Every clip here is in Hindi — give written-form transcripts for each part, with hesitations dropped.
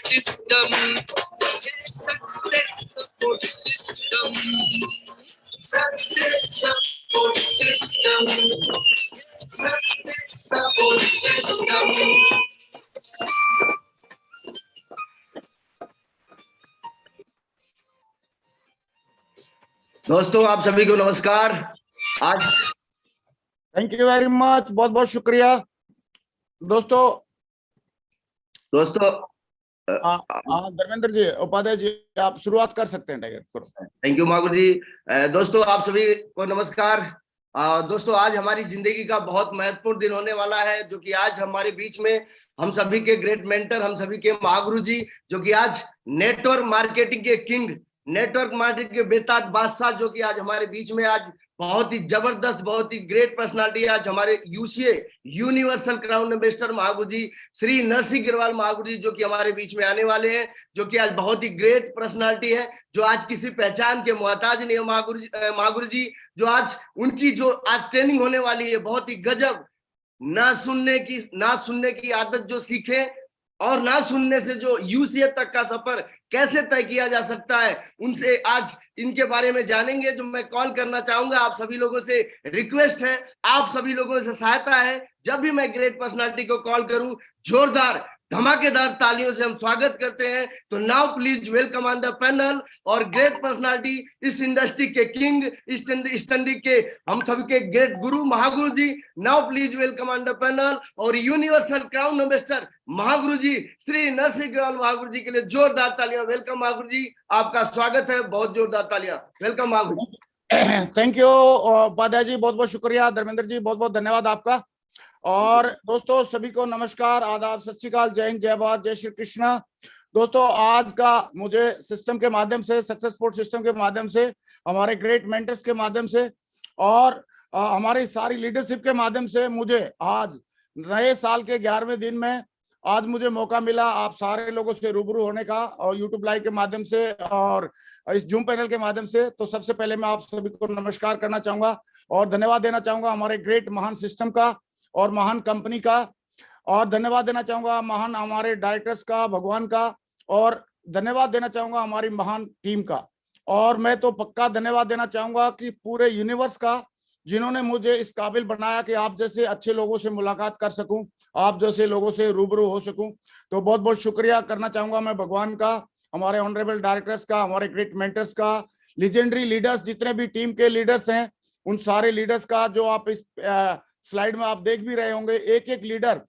system. Success support system. Success support system. Success support system. दोस्तों आप सभी को नमस्कार। आज थैंक यू वेरी मच, बहुत बहुत शुक्रिया दोस्तों। धर्मेंद्र जी, उपाध्याय जी, आप शुरुआत कर सकते हैं। टाइगर, थैंक यू मागुर जी। दोस्तों आप सभी को नमस्कार। दोस्तों आज हमारी जिंदगी का बहुत महत्वपूर्ण दिन होने वाला है, जो कि आज हमारे बीच में हम सभी के ग्रेट मेंटर, हम सभी के महागुरु जी, जो कि आज नेटवर्क मार्केटिंग के किंग, नेटवर्क मार्केटिंग के बेताज बादशाह, जो कि आज हमारे बीच में आज बहुत ही जबरदस्त, बहुत ही ग्रेट पर्सनालिटी आज हमारे UCA universal crown investor Mahaguru ji Shri Narsingh Girwal Mahaguru जी, जो कि हमारे बीच में आने वाले हैं, जो कि आज बहुत ही ग्रेट पर्सनालिटी है, जो आज किसी पहचान के मोहताज नहीं है महागुरु जी। जो आज उनकी जो आज ट्रेनिंग होने वाली है बहुत ही गजब। ना सुनने की आदत जो सीखे और ना सुनने से जो यूसीए तक का सफर कैसे तय किया जा सकता है, उनसे आज इनके बारे में जानेंगे। जो मैं कॉल करना चाहूंगा, आप सभी लोगों से रिक्वेस्ट है, आप सभी लोगों से सहायता है, जब भी मैं ग्रेट पर्सनालिटी को कॉल करूं, जोरदार धमाकेदार तालियों से हम स्वागत करते हैं। तो now please welcome on the panel और ग्रेट पर्सनालिटी, इस इंडस्ट्री के किंग, इस इंडस्ट्री के हम सभी के great guru Mahaguru ji. Now please welcome on the panel और universal crown investor Mahaguru ji Shri Narsingh Girwal Mahaguru ji के लिए जोरदार तालियां। वेलकम महागुरु जी, आपका स्वागत है, बहुत जोरदार तालियां। Welcome Mahaguru ji. Thank you Upadhyay ji, बहुत बहुत शुक्रिया। धर्मेंद्र जी, बहुत बहुत धन्यवाद आपका। और दोस्तों सभी को नमस्कार, आदाब, सत श्री अकाल, जय हिंद, जय भारत, जय श्री कृष्णा। दोस्तों आज का मुझे सिस्टम के माध्यम से, सक्सेसफुल सिस्टम के माध्यम से, हमारे ग्रेट मेंटर्स के माध्यम से और हमारी सारी लीडरशिप के माध्यम से मुझे आज नए साल के 11वें दिन में आज मुझे मौका मिला आप सारे लोगों से रूबरू होने का, और यूट्यूब लाइव के माध्यम से और इस जूम पैनल के माध्यम से। तो सबसे पहले मैं आप सभी को नमस्कार करना चाहूंगा और धन्यवाद देना चाहूंगा हमारे ग्रेट महान सिस्टम का और महान कंपनी का, और धन्यवाद देना चाहूंगा महान हमारे डायरेक्टर्स का, भगवान का, और धन्यवाद देना चाहूंगा हमारी महान टीम का। और मैं तो पक्का धन्यवाद देना चाहूंगा कि पूरे यूनिवर्स का, जिन्होंने मुझे इस काबिल बनाया कि आप जैसे अच्छे लोगों से मुलाकात कर सकूं, आप जैसे लोगों से रूबरू हो सकूं। तो बहुत बहुत शुक्रिया करना चाहूंगा मैं भगवान का, हमारे ऑनरेबल डायरेक्टर्स का, हमारे ग्रेट मेंटर्स का, लीजेंडरी लीडर्स, जितने भी टीम के लीडर्स हैं, उन सारे लीडर्स का, जो आप इस स्लाइड में आप देख भी रहे होंगे, एक एक लीडर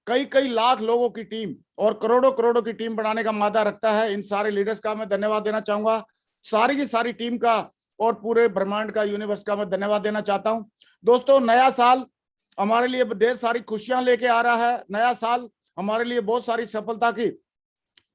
कई कई लाख लोगों की टीम और करोड़ों करोड़ों की टीम बनाने का मादा रखता है। इन सारे लीडर्स का मैं धन्यवाद देना चाहूंगा, सारी की सारी टीम का और पूरे ब्रह्मांड का, यूनिवर्स का मैं धन्यवाद देना चाहता हूं। दोस्तों नया साल हमारे लिए ढेर सारी खुशियां लेके आ रहा है। नया साल हमारे लिए बहुत सारी सफलता की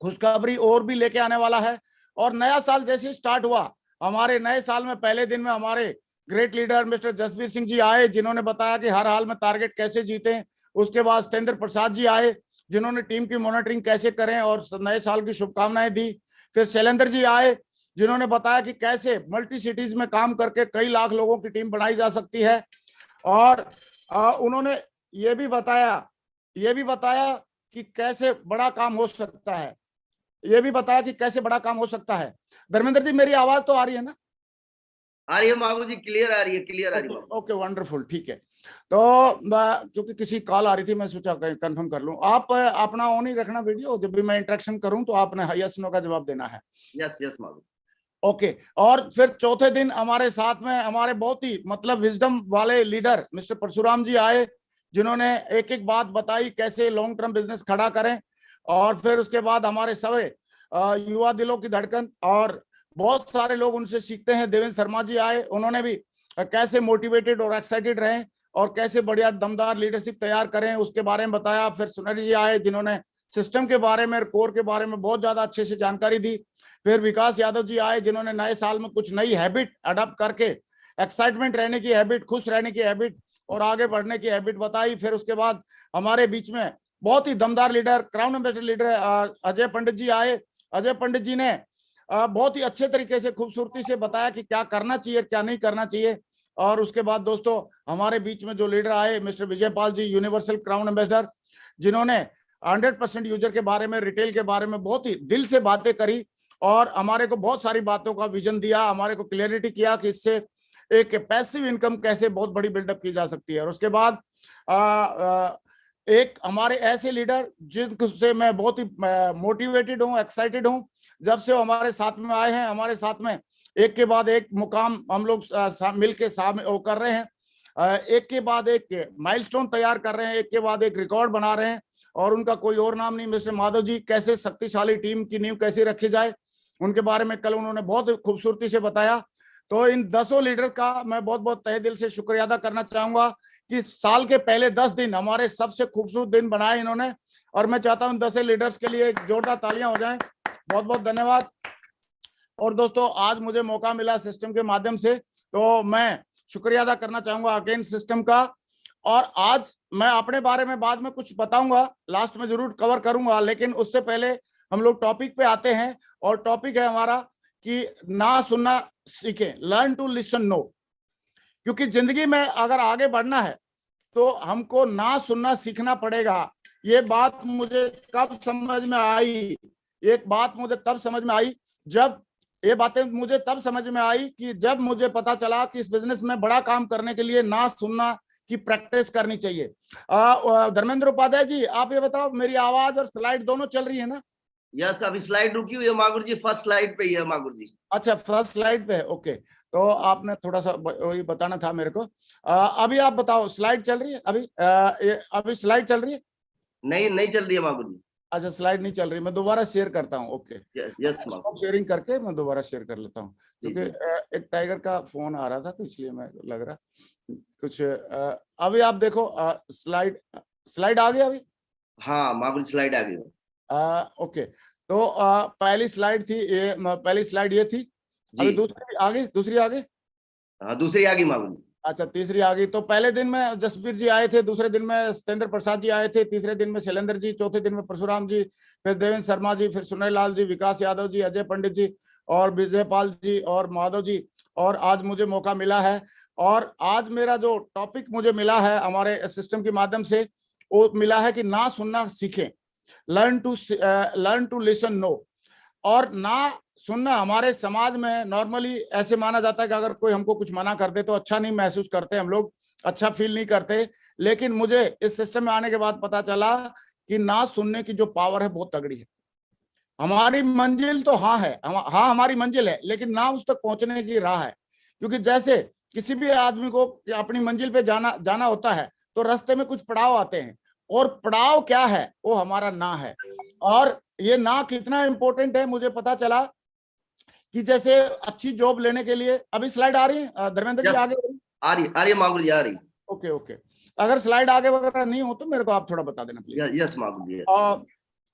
खुशखबरी और भी लेके आने वाला है। और नया साल जैसे स्टार्ट हुआ, हमारे नए साल में पहले दिन में हमारे great leader mister Jasveer Singh ji आए, जिन्होंने बताया कि हर हाल में टारगेट कैसे जीतें। उसके बाद सत्येंद्र प्रसाद जी आए, जिन्होंने टीम की मॉनिटरिंग कैसे करें और नए साल की शुभकामनाएं दी। फिर शैलेंद्र जी आए, जिन्होंने बताया कि कैसे मल्टी सिटीज में काम करके कई लाख लोगों की टीम बनाई जा सकती है। और उन्होंने ये भी बताया कि कैसे बड़ा काम हो सकता है, है। धर्मेंद्र जी, मेरी आवाज तो आ रही है ना? आ रही है महागुरु जी, क्लियर आ रही है। ओके, वंडरफुल, ठीक है। तो क्योंकि किसी कॉल आ रही थी, मैं सोचा कंफर्म कर लूं। आप अपना ऑन ही रखना वीडियो, जब भी मैं इंटरेक्शन करूं तो आपने यस नो का जवाब देना है। यस महागुरु। ओके। और फिर चौथे दिन हमारे साथ में हमारे बहुत ही मतलब विजडम वाले लीडर मिस्टर परशुराम जी आए, जिन्होंने एक एक बात बताई कैसे लॉन्ग टर्म बिजनेस खड़ा करें। और फिर उसके बाद हमारे सभी युवा दिलों की धड़कन और बहुत सारे लोग उनसे सीखते हैं, देवेंद्र शर्मा जी आए, उन्होंने भी कैसे मोटिवेटेड और एक्साइटेड रहें और कैसे बढ़िया दमदार लीडरशिप तैयार करें, उसके बारे में बताया। फिर सुनरी जी आए, जिन्होंने सिस्टम के बारे में, कोर के बारे में बहुत ज्यादा अच्छे से जानकारी दी। फिर विकास यादव जी आए, जिन्होंने नए साल में कुछ नई हैबिट अडॉप्ट करके एक्साइटमेंट रहने की हैबिट, खुश रहने की हैबिट और आगे बढ़ने की हैबिट बताई। फिर उसके बाद हमारे बीच में बहुत ही दमदार leader, crown ambassador leader Ajay Pandit ji आए। अजय पंडित जी ने बहुत ही अच्छे तरीके से, खूबसूरती से बताया कि क्या करना चाहिए, क्या नहीं करना चाहिए। और उसके बाद दोस्तों हमारे बीच में जो लीडर आए, mister Vijay Pal ji, universal crown ambassador, जिन्होंने 100% यूजर के बारे में, रिटेल के बारे में बहुत ही दिल से बातें करी और हमारे को बहुत सारी बातों का विजन दिया, हमारे को क्लियरिटी किया कि इससे एक पैसिव इनकम कैसे बहुत बड़ी बिल्डअप की जा सकती है। और उसके बाद एक हमारे ऐसे लीडर जिनसे मैं बहुत ही मोटिवेटेड हूँ, एक्साइटेड हूँ, जब से वो हमारे साथ में आए हैं, हमारे साथ में एक के बाद एक मुकाम हम लोग मिलके वो कर रहे हैं, एक के बाद एक माइलस्टोन तैयार कर रहे हैं, एक के बाद एक रिकॉर्ड बना रहे हैं। और उनका कोई और नाम नहीं, मिस्टर माधव जी, कैसे शक्तिशाली टीम की नींव कैसे रखी जाए, उनके बारे में कल उन्होंने बहुत खूबसूरती से बताया। तो इन 10 लीडर का मैं बहुत बहुत तहे दिल से शुक्रिया अदा करना चाहूंगा कि साल के पहले 10 दिन हमारे सबसे खूबसूरत दिन बनाए इन्होंने, और मैं चाहता हूं 10 लीडर्स के लिए जोरदार तालियां हो जाएं। बहुत बहुत धन्यवाद। और दोस्तों, आज मुझे मौका मिला सिस्टम के माध्यम से, तो मैं शुक्रिया अदा करना चाहूंगा अगेन सिस्टम का। और आज मैं अपने बारे में बाद में कुछ बताऊंगा, लास्ट में जरूर कवर करूंगा, लेकिन उससे पहले हम लोग टॉपिक पे आते हैं। और टॉपिक है हमारा कि ना सुनना सीखें, लर्न टू लिसन नो। क्योंकि जिंदगी में अगर आगे बढ़ना है तो हमको ना सुनना सीखना पड़ेगा। ये बात मुझे कब समझ में आई, एक बात मुझे तब समझ में आई जब ये बातें मुझे तब समझ में आई कि जब मुझे पता चला कि इस बिजनेस में बड़ा काम करने के लिए ना सुनना की प्रैक्टिस करनी चाहिए। धर्मेंद्र उपाध्याय जी, आप ये बताओ, मेरी आवाज और स्लाइड दोनों चल रही है ना? यस, अभी स्लाइड रुकी हुई है मागुर जी, फर्स्ट स्लाइड पे ही है मागुर जी। अच्छा, फर्स्ट स्लाइड पे, ओके। तो आपने थोड़ा सा वही बताना था मेरे को। अभी आप बताओ, स्लाइड चल रही है अभी? अभी स्लाइड चल रही है? नहीं चल रही है मागुर जी। अच्छा, स्लाइड नहीं चल रही, मैं दोबारा शेयर करता हूँ। ओके, यस, शेयरिंग करके मैं दोबारा शेयर कर लेता हूँ, क्योंकि एक टाइगर का फोन आ रहा था तो इसलिए मैं लग रहा कुछ। अभी आप देखो, स्लाइड आ गई अभी? हाँ मागुर, स्लाइड आ गई। ओके, तो पहली स्लाइड थी ये, पहली स्लाइड ये थी। अभी दूसरी आ गई? दूसरी आ गई? हाँ, दूसरी आ गई मागुर जी। अच्छा, तीसरी आ गई। तो पहले दिन में जसवीर जी आए थे, दूसरे दिन में सत्येंद्र प्रसाद जी आए थे, तीसरे दिन में शैलेंद्र जी, चौथे दिन में परशुराम जी, फिर देवेंद्र शर्मा जी, फिर सुनील लाल जी, विकास यादव जी, अजय पंडित जी और विजयपाल जी और माधव जी। और आज मुझे मौका मिला है, और आज मेरा जो टॉपिक मुझे मिला है हमारे सिस्टम के माध्यम से, वो मिला है कि ना सुनना सीखें, लर्न टू लिसन नो। और ना सुनना हमारे समाज में नॉर्मली ऐसे माना जाता है कि अगर कोई हमको कुछ मना कर दे तो अच्छा नहीं महसूस करते, हम लोग अच्छा फील नहीं करते। लेकिन मुझे इस सिस्टम में आने के बाद पता चला कि ना सुनने की जो पावर है बहुत तगड़ी है। हमारी मंजिल तो हाँ है, हाँ हमारी मंजिल है, लेकिन ना उस तक पहुंचने की राह है। क्योंकि जैसे किसी भी आदमी को अपनी मंजिल पे जाना होता है तो रास्ते में कुछ पड़ाव आते हैं, और पड़ाव क्या है? वो हमारा ना है। और ये ना कितना इंपॉर्टेंट है मुझे पता चला कि जैसे अच्छी जॉब लेने के लिए, अभी स्लाइड आ रही है धर्मेंद्र जी? आगे आ रही है मागुर जी, आ रही। ओके ओके, अगर स्लाइड आगे वगैरह नहीं हो तो मेरे को आप थोड़ा बता देना प्लीज। यस मागुर जी।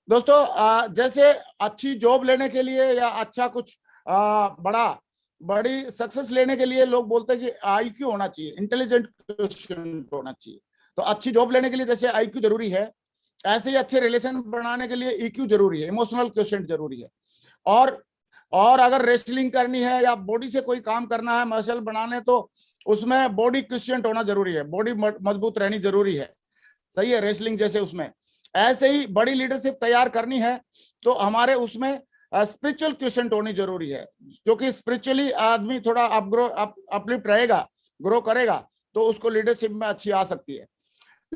दोस्तों, जैसे अच्छी जॉब लेने के लिए या अच्छा कुछ बड़ी सक्सेस लेने के लिए लोग बोलते हैं कि आईक्यू होना चाहिए, इंटेलिजेंट क्वेश्चन होना चाहिए। तो अच्छी जॉब लेने के लिए जैसे आईक्यू जरूरी है, ऐसे ही अच्छे रिलेशन बनाने के लिए ईक्यू जरूरी है, इमोशनल क्वेश्चन जरूरी है। और अगर रेसलिंग करनी है या बॉडी से कोई काम करना है, मसल बनाने, तो उसमें बॉडी क्वेश्चन होना जरूरी है, बॉडी मजबूत रहनी जरूरी है। सही है, रेसलिंग जैसे उसमें। ऐसे ही बड़ी लीडरशिप तैयार करनी है तो हमारे उसमें स्पिरिचुअल क्वेश्चन होनी जरूरी है, क्योंकि स्पिरिचुअली आदमी थोड़ा अपलिफ्ट रहेगा, ग्रो करेगा, तो उसको लीडरशिप में अच्छी आ सकती है।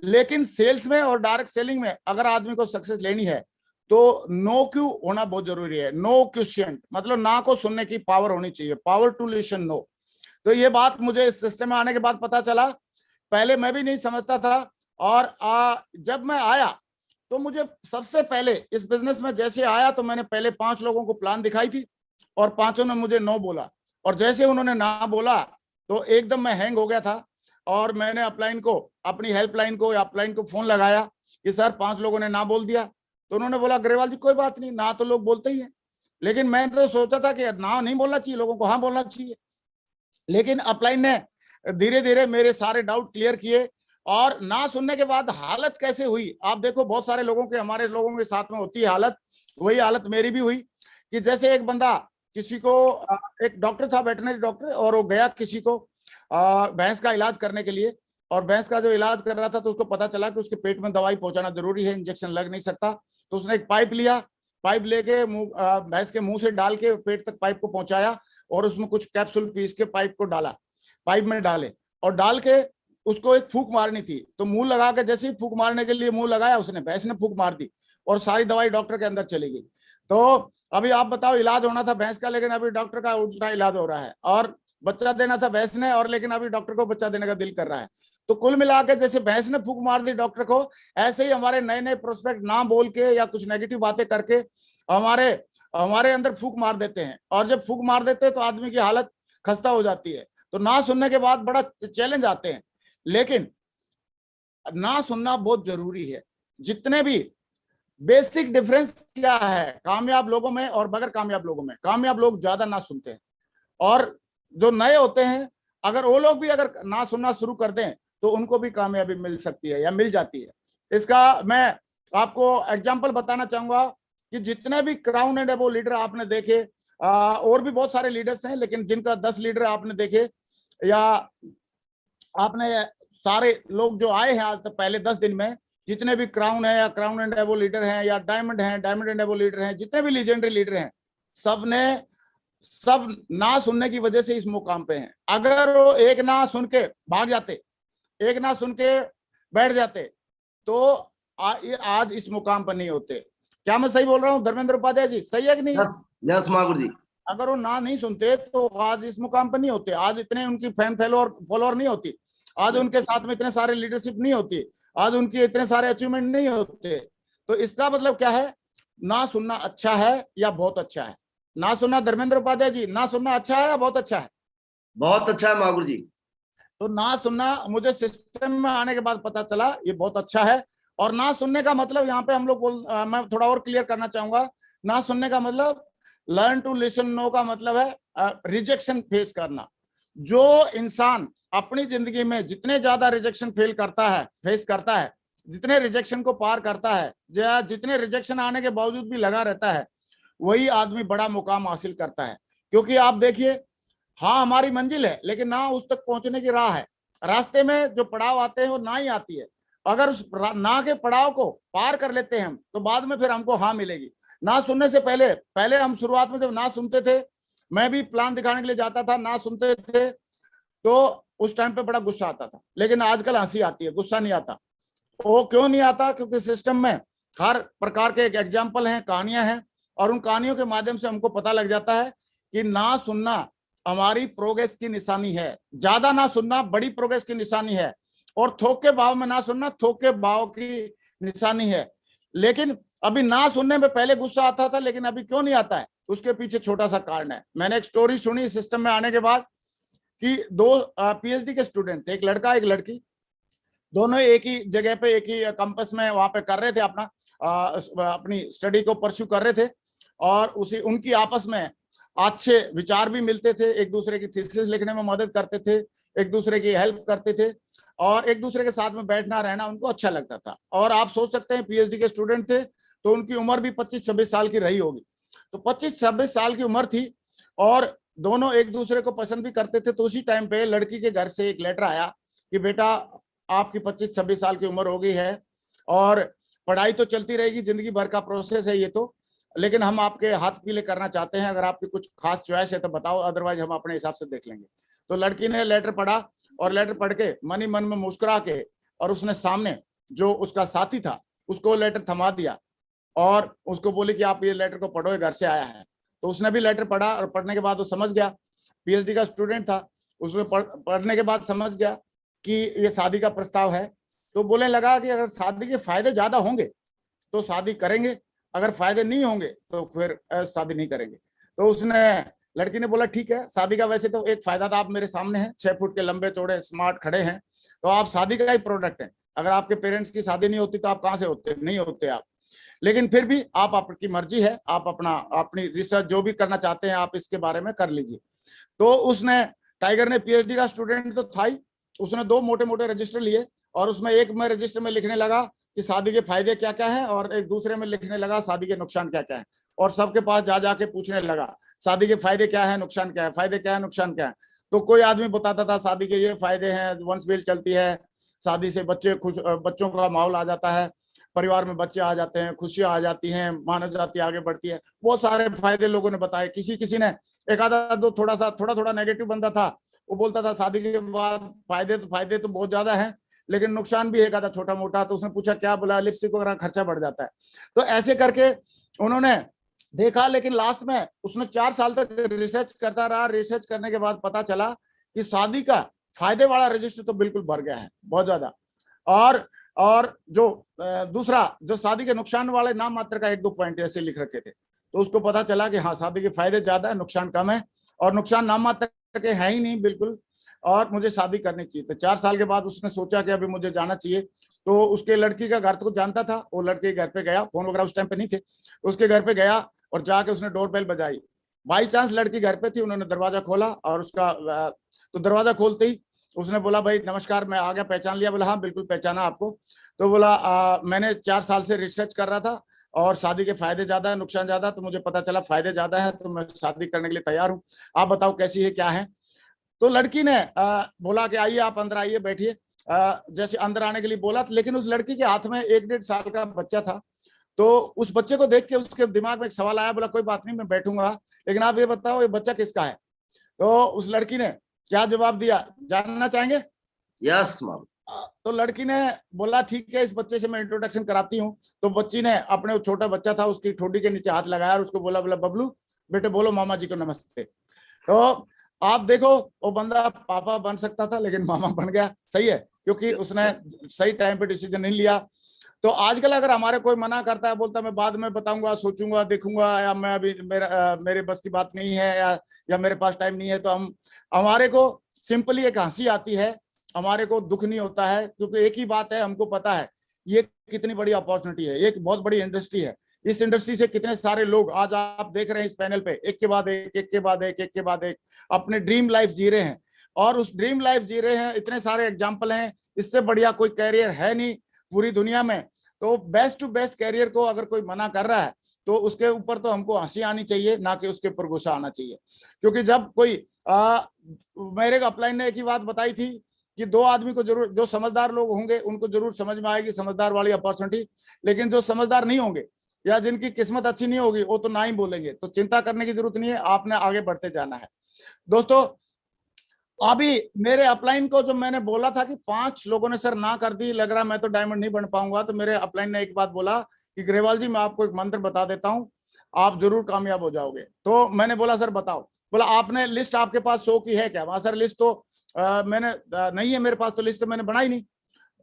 लेकिन सेल्स में और डायरेक्ट सेलिंग में अगर आदमी को सक्सेस लेनी है तो नो क्यू होना बहुत जरूरी है। नो क्वेश्चन मतलब ना को सुनने की पावर होनी चाहिए, पावर टू लिसन नो। तो ये बात मुझे इस सिस्टम में आने के बाद पता चला, पहले मैं भी नहीं समझता था। और जब मैं आया तो मुझे सबसे पहले इस बिजनेस में जैसे आया तो मैंने पहले 5 लोगों को प्लान दिखाई थी और 5 ने मुझे नो बोला। और जैसे उन्होंने ना बोला तो एकदम मैं हैंग हो गया था, और मैंने अपलाइन को, अपनी हेल्पलाइन को या अपलाइन को फोन लगाया कि सर 5 लोगों ने ना बोल दिया। तो उन्होंने बोला ग्रेवाल जी कोई बात नहीं, ना तो लोग बोलते ही हैं। लेकिन मैं तो सोचा था कि ना नहीं बोलना चाहिए, लोगों को हाँ बोलना चाहिए। लेकिन अपलाइन ने धीरे धीरे मेरे सारे डाउट क्लियर किए, और ना सुनने के बाद हालत कैसे हुई आप देखो। बहुत सारे लोगों के, हमारे लोगों के साथ में होती है हालत, वही हालत मेरी भी हुई। कि जैसे एक बंदा, किसी को, एक डॉक्टर था, वेटरनरी डॉक्टर, और वो गया किसी को भैंस का इलाज करने के लिए। और भैंस का जो इलाज कर रहा था तो उसको पता चला कि उसके पेट में दवाई पहुंचाना जरूरी है, इंजेक्शन लग नहीं सकता। तो उसने एक पाइप लिया, पाइप लेके भैंस के मुंह से डाल के पेट तक पाइप को पहुंचाया और उसमें कुछ कैप्सूल पीस के पाइप को डाला, पाइप में डाले और डाल के उसको एक फूंक मारनी थी। तो मुंह लगा के जैसे ही फूंक मारने के लिए मुंह लगाया उसने, भैंस ने फूंक मार दी और सारी दवाई डॉक्टर के अंदर चली गई। तो अभी आप बताओ, इलाज होना था भैंस का, लेकिन अभी डॉक्टर का उल्टा इलाज हो रहा है। और बच्चा देना था भैंस ने, और लेकिन अभी डॉक्टर को बच्चा देने का दिल कर रहा है। तो कुल मिला के जैसे भैंस ने फूंक मार दी डॉक्टर को, ऐसे ही हमारे नए नए प्रोस्पेक्ट ना बोल के या कुछ नेगेटिव बातें करके हमारे हमारे अंदर फूंक मार देते हैं। और जब फूंक मार देते हैं तो आदमी की हालत खस्ता हो जाती है। तो ना सुनने के बाद बड़ा चैलेंज आते हैं, लेकिन ना सुनना बहुत जरूरी है। जितने भी बेसिक डिफरेंस क्या है कामयाब लोगों में और बगैर कामयाब लोगों में, कामयाब लोग ज्यादा ना सुनते हैं, और जो नए होते हैं अगर वो लोग भी अगर ना सुनना शुरू कर दें तो उनको भी कामयाबी मिल सकती है या मिल जाती है। इसका मैं आपको एग्जांपल बताना चाहूंगा कि जितने भी क्राउन एंड एबो लीडर आपने देखे, और भी बहुत सारे लीडर्स हैं, लेकिन जिनका 10 लीडर आपने देखे या आपने सारे लोग जो आए हैं आज तक पहले 10 दिन में, जितने भी क्राउन है या क्राउन एंड एबो लीडर हैं या डायमंड हैं, डायमंड एंड एबो लीडर हैं, जितने भी लीजेंडरी लीडर हैं, सब ना सुनने की वजह से इस मुकाम पे हैं। अगर वो एक ना सुन के भाग जाते, एक ना सुन के बैठ जाते तो आज इस मुकाम पर नहीं होते। क्या मैं सही बोल रहा हूँ धर्मेंद्र उपाध्याय जी? सही है कि नहीं? यस महागुरु जी। अगर वो ना नहीं सुनते तो आज इस मुकाम पर नहीं होते, आज इतने उनकी फैन फॉलोअर नहीं होती, आज उनके साथ में इतने सारे लीडरशिप नहीं होती, आज उनके इतने सारे अचीवमेंट नहीं होते। तो इसका मतलब क्या है? ना सुनना अच्छा है या बहुत अच्छा है? ना सुनना धर्मेंद्र उपाध्याय जी, ना सुनना अच्छा है या बहुत अच्छा है? बहुत अच्छा है महागुरु जी। तो ना सुनना मुझे सिस्टम में आने के बाद पता चला ये बहुत अच्छा है। और ना सुनने का मतलब यहाँ पे हम लोग मैं थोड़ा और क्लियर करना चाहूंगा। ना सुनने का मतलब लर्न टू लिसन नो का मतलब है रिजेक्शन फेस करना। जो इंसान अपनी जिंदगी में जितने ज्यादा रिजेक्शन फेस करता है, जितने रिजेक्शन को पार करता है, जितने रिजेक्शन आने के बावजूद भी लगा रहता है, वही आदमी बड़ा मुकाम हासिल करता है। क्योंकि आप देखिए, हाँ हमारी मंजिल है लेकिन ना उस तक पहुंचने की राह है। रास्ते में जो पड़ाव आते हैं वो ना ही आती है। अगर उस ना के पड़ाव को पार कर लेते हैं हम तो बाद में फिर हमको हाँ मिलेगी। ना सुनने से पहले हम शुरुआत में जब ना सुनते थे, मैं भी प्लान दिखाने के लिए जाता था, ना सुनते थे तो उस टाइम पे बड़ा गुस्सा आता था, लेकिन आजकल हंसी आती है, गुस्सा नहीं आता। वो क्यों नहीं आता? क्योंकि सिस्टम में हर प्रकार के एक एग्जाम्पल हैं, कहानियां हैं, और उन कहानियों के माध्यम से हमको पता लग जाता है कि ना सुनना हमारी प्रोग्रेस की निशानी है। ज्यादा ना सुनना बड़ी प्रोग्रेस की निशानी है, और थोक के भाव में ना सुनना थोक के भाव की निशानी है। लेकिन अभी ना सुनने में पहले गुस्सा आता था, लेकिन अभी क्यों नहीं आता है? उसके पीछे छोटा सा कारण है। मैंने एक स्टोरी सुनी सिस्टम में आने के बाद कि 2 पीएचडी के स्टूडेंट थे, एक लड़का एक लड़की, दोनों एक ही जगह पे एक ही कैंपस में वहां पे कर रहे थे अपनी स्टडी को परस्यू कर रहे थे, और उनकी आपस में अच्छे विचार भी मिलते थे, एक दूसरे की थीसिस लिखने में मदद करते थे, एक दूसरे की हेल्प करते थे, और एक दूसरे के साथ में बैठना रहना उनको अच्छा लगता था। और आप सोच सकते हैं पीएचडी के स्टूडेंट थे तो उनकी उम्र भी 25-26 साल की रही होगी। तो 25-26 साल की उम्र थी और दोनों एक दूसरे को पसंद भी करते थे। तो उसी टाइम पे लड़की के घर से एक लेटर आया कि बेटा आपकी 25-26 साल की उम्र हो गई है और पढ़ाई तो चलती रहेगी, जिंदगी भर का प्रोसेस है ये तो, लेकिन हम आपके हाथ पीले करना चाहते हैं। अगर आपकी कुछ खास चॉइस है तो बताओ, अदरवाइज हम अपने हिसाब से देख लेंगे। तो लड़की ने लेटर पढ़ा और लेटर पढ़ के मन ही मन में मुस्कुरा के, और उसने सामने जो उसका साथी था उसको लेटर थमा दिया और उसको बोली कि आप ये लेटर को पढ़ो, घर से आया है। तो उसने भी लेटर पढ़ा और पढ़ने के बाद वो समझ गया, पीएचडी का स्टूडेंट था, उसमें पढ़ने के बाद समझ गया कि ये शादी का प्रस्ताव है। तो बोलने लगा कि अगर शादी के फायदे ज्यादा होंगे तो शादी करेंगे, अगर फायदे नहीं होंगे तो फिर शादी नहीं करेंगे। तो लड़की ने बोला ठीक है, शादी का वैसे तो एक फायदा था, आप मेरे सामने हैं, 6 फुट के लंबे चौड़े स्मार्ट खड़े हैं, तो आप शादी का ही प्रोडक्ट है। अगर आपके पेरेंट्स की शादी नहीं होती तो आप कहाँ से होते? नहीं होते आप। लेकिन फिर भी आप आपकी मर्जी है, आप अपनी रिसर्च जो भी करना चाहते हैं आप इसके बारे में कर लीजिए। तो टाइगर ने पीएचडी का स्टूडेंट तो था ही, उसने 2 मोटे मोटे रजिस्टर लिए और उसमें एक में रजिस्टर में लिखने लगा कि शादी के फायदे क्या क्या हैं, और एक दूसरे में लिखने लगा शादी के नुकसान क्या क्या हैं, और सबके पास जा जाके पूछने लगा शादी के फायदे क्या है, नुकसान क्या है, फायदे क्या है, नुकसान क्या है। तो कोई आदमी बताता था शादी के ये फायदे हैं, वंश वेल चलती है, शादी से बच्चे खुश, बच्चों का माहौल आ जाता है, परिवार में बच्चे आ जाते हैं, खुशियां आ जाती हैं, मानव जाति आगे बढ़ती है। बहुत सारे फायदे लोगों ने बताए। किसी किसी ने, एक आधा दो थोड़ा थोड़ा नेगेटिव बंदा था, वो बोलता था शादी के बाद फायदे तो बहुत ज्यादा है, लेकिन नुकसान भी एक आधा छोटा मोटा। तो उसने पूछा क्या? बोला लिपस्टिक वगैरह खर्चा बढ़ जाता है। तो ऐसे करके उन्होंने देखा, लेकिन लास्ट में उसने 4 साल तक रिसर्च करता रहा। रिसर्च करने के बाद पता चला कि शादी का फायदे वाला रजिस्टर तो बिल्कुल भर गया है, बहुत ज्यादा। और जो दूसरा, जो शादी के नुकसान वाले नाम मात्र का 1-2 पॉइंट ऐसे लिख रखे थे, तो उसको पता चला कि हाँ, शादी के फायदे ज्यादा है, नुकसान कम है, और नुकसान नाम मात्र के है ही नहीं बिल्कुल, और मुझे शादी करनी चाहिए। तो 4 साल के बाद उसने सोचा कि अभी मुझे जाना चाहिए। तो उसके लड़की का घर तो जानता था, वो लड़के के घर पे गया, फोन वगैरह उस टाइम पे नहीं थे, उसके घर पे गया और जाके उसने डोर बेल बजाई। बाई चांस लड़की घर पे थी, उन्होंने दरवाजा खोला और उसका तो दरवाजा खोलते ही उसने बोला भाई नमस्कार, मैं आ गया, पहचान लिया? बोला हाँ बिल्कुल पहचाना आपको। तो बोला मैंने 4 साल से रिसर्च कर रहा था और शादी के फायदे ज्यादा है, नुकसान ज्यादा, तो मुझे पता चला फायदे ज्यादा है, तो मैं शादी करने के लिए तैयार हूँ। आप बताओ कैसी है, क्या है? तो लड़की ने बोला कि आइए, आप अंदर आइए, बैठिए। जैसे अंदर आने के लिए बोला, लेकिन उस लड़की के हाथ में 1-1.5 साल का बच्चा था। तो उस बच्चे को देख के उसके दिमाग में एक सवाल आया। बोला कोई बात नहीं, मैं बैठूंगा, लेकिन आप ये बताओ ये बच्चा किसका है? तो उस लड़की ने क्या जवाब दिया, जानना चाहेंगे? Yes ma'am. तो लड़की ने बोला ठीक है, इस बच्चे से मैं इंट्रोडक्शन कराती हूँ। तो बच्ची ने अपने छोटा बच्चा था, उसकी ठोडी के नीचे हाथ लगाया और उसको बोला बबलू बेटे बोलो मामा जी को नमस्ते। तो आप देखो, वो बंदा पापा बन सकता था लेकिन मामा बन गया। सही है, क्योंकि उसने सही टाइम पे डिसीजन नहीं लिया। तो आजकल अगर हमारे कोई मना करता है, बोलता है मैं बाद में बताऊंगा, सोचूंगा, देखूंगा, या मैं अभी मेरे बस की बात नहीं है, या मेरे पास टाइम नहीं है, तो हमारे को सिंपली एक हंसी आती है, हमारे को दुख नहीं होता है, क्योंकि एक ही बात है, हमको पता है ये कितनी बड़ी अपॉर्चुनिटी है, एक बहुत बड़ी इंडस्ट्री है। इस इंडस्ट्री से कितने सारे लोग आज आप देख रहे हैं इस पैनल पे, एक के बाद एक अपने ड्रीम लाइफ जी रहे हैं, और उस ड्रीम लाइफ जी रहे हैं। इतने सारे एग्जाम्पल हैं, इससे बढ़िया कोई कैरियर है नहीं पूरी दुनिया में। तो बेस्ट टू बेस्ट कैरियर को अगर कोई मना कर रहा है, तो उसके ऊपर तो हमको हंसी आनी चाहिए, ना कि उसके ऊपर गुस्सा आना चाहिए। क्योंकि जब कोई मेरे अपलाइन ने एक ही बात बताई थी कि 2 आदमी को जरूर, जो समझदार लोग होंगे उनको जरूर समझ में आएगी समझदार वाली अपॉर्चुनिटी, लेकिन जो समझदार नहीं होंगे या जिनकी किस्मत अच्छी नहीं होगी, वो तो ना ही बोलेंगे। तो चिंता करने की जरूरत नहीं है, आपने आगे बढ़ते जाना है। दोस्तों, अभी मेरे अपलाइन को जो मैंने बोला था कि 5 लोगों ने सर ना कर दी, लग रहा मैं तो डायमंड नहीं बन पाऊंगा, तो मेरे अपलाइन ने एक बात बोला कि ग्रेवाल जी मैं आपको एक मंत्र बता देता हूं, आप जरूर कामयाब हो जाओगे। तो मैंने बोला सर बताओ। बोला आपने लिस्ट आपके पास शो की है क्या? वहां सर लिस्ट तो मैंने नहीं है मेरे पास, तो लिस्ट मैंने बनाई नहीं,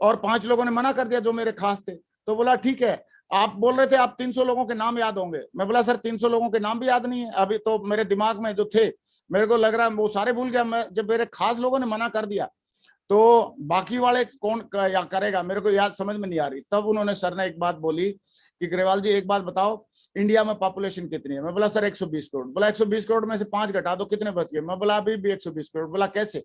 और 5 लोगों ने मना कर दिया जो मेरे खास थे। तो बोला ठीक है, आप बोल रहे थे आप 300 लोगों के नाम याद होंगे। मैं बोला सर 300 लोगों के नाम भी याद नहीं है, अभी तो मेरे दिमाग में जो थे, मेरे को लग रहा है वो सारे भूल गया मैं, जब मेरे खास लोगों ने मना कर दिया तो बाकी वाले कौन या करेगा, मेरे को याद समझ में नहीं आ रही। तब उन्होंने, सर ने एक बात बोली कि ग्रेवाल जी एक बात बताओ, इंडिया में पॉपुलेशन कितनी है? मैं बोला सर 120 करोड़। बोला 120 करोड़ में से 5 घटा दो, कितने बच गए? मैं बोला अभी भी 120 करोड़। बोला कैसे?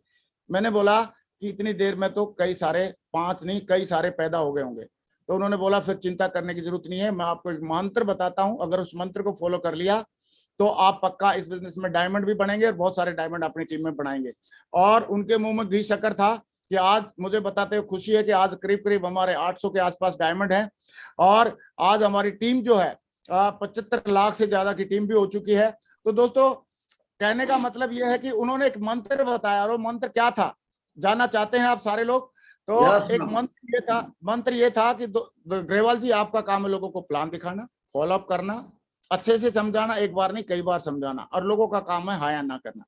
मैंने बोला कि इतनी देर में तो कई सारे, 5 नहीं कई सारे पैदा हो गए होंगे। तो उन्होंने बोला फिर चिंता करने की जरूरत नहीं है, मैं आपको एक मंत्र बताता हूं, अगर उस मंत्र को फॉलो कर लिया तो आप पक्का इस बिजनेस में डायमंड भी बनेंगे और बहुत सारे डायमंड अपनी टीम में बनाएंगे। और उनके मुंह में घी शक्कर था कि आज मुझे बताते हुए खुशी है कि आज करीब करीब हमारे 800 के आसपास डायमंड हैं, और आज हमारी टीम जो है 75 लाख से ज्यादा की टीम भी हो चुकी है। तो दोस्तों, कहने का मतलब यह है कि उन्होंने एक मंत्र बताया, और वो मंत्र क्या था जानना चाहते हैं आप सारे लोग? तो एक मंत्र ये था कि ग्रेवाल जी आपका काम है लोगों को प्लान दिखाना, फॉलो अप करना, अच्छे से समझाना, एक बार नहीं कई बार समझाना, और लोगों का काम है हाया ना करना।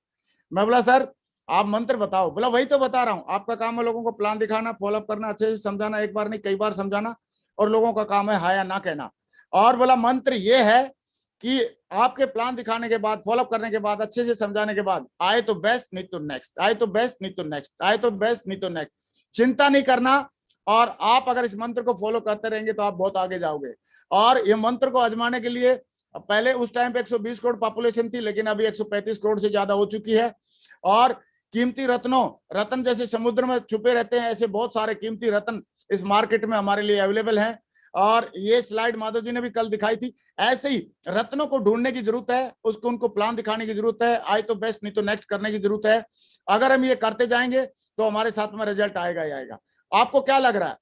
मैं बोला सर आप मंत्र बताओ। बोला वही तो बता रहा हूँ, आपका काम है लोगों को प्लान दिखाना, फॉलो अप करना, अच्छे से समझाना, एक बार नहीं कई बार समझाना, और लोगों का काम है हाया ना कहना। और बोला मंत्र ये है कि आपके प्लान दिखाने के बाद, फॉलो अप करने के बाद, अच्छे से समझाने के बाद, आए तो बेस्ट नहीं तो नेक्स्ट, आए तो बेस्ट नहीं तो नेक्स्ट, आए तो बेस्ट नहीं तो नेक्स्ट, चिंता नहीं करना। और आप अगर इस मंत्र को फॉलो करते रहेंगे तो आप बहुत आगे जाओगे। और ये मंत्र को आजमाने के लिए पहले उस टाइम पे 120 करोड़ पॉपुलेशन थी, लेकिन अभी 135 करोड़ से ज्यादा हो चुकी है। और कीमती रत्न जैसे समुद्र में छुपे रहते हैं, ऐसे बहुत सारे कीमती रत्न इस मार्केट में हमारे लिए अवेलेबल हैं। और ये स्लाइड माधव जी ने भी कल दिखाई थी। ऐसे ही रत्नों को ढूंढने की जरूरत है, उसको उनको प्लान दिखाने की जरूरत है, आए तो बेस्ट नहीं तो नेक्स्ट करने की जरूरत है। अगर हम ये करते जाएंगे तो हमारे साथ में रिजल्ट आएगा ही आएगा। आपको क्या लग रहा है,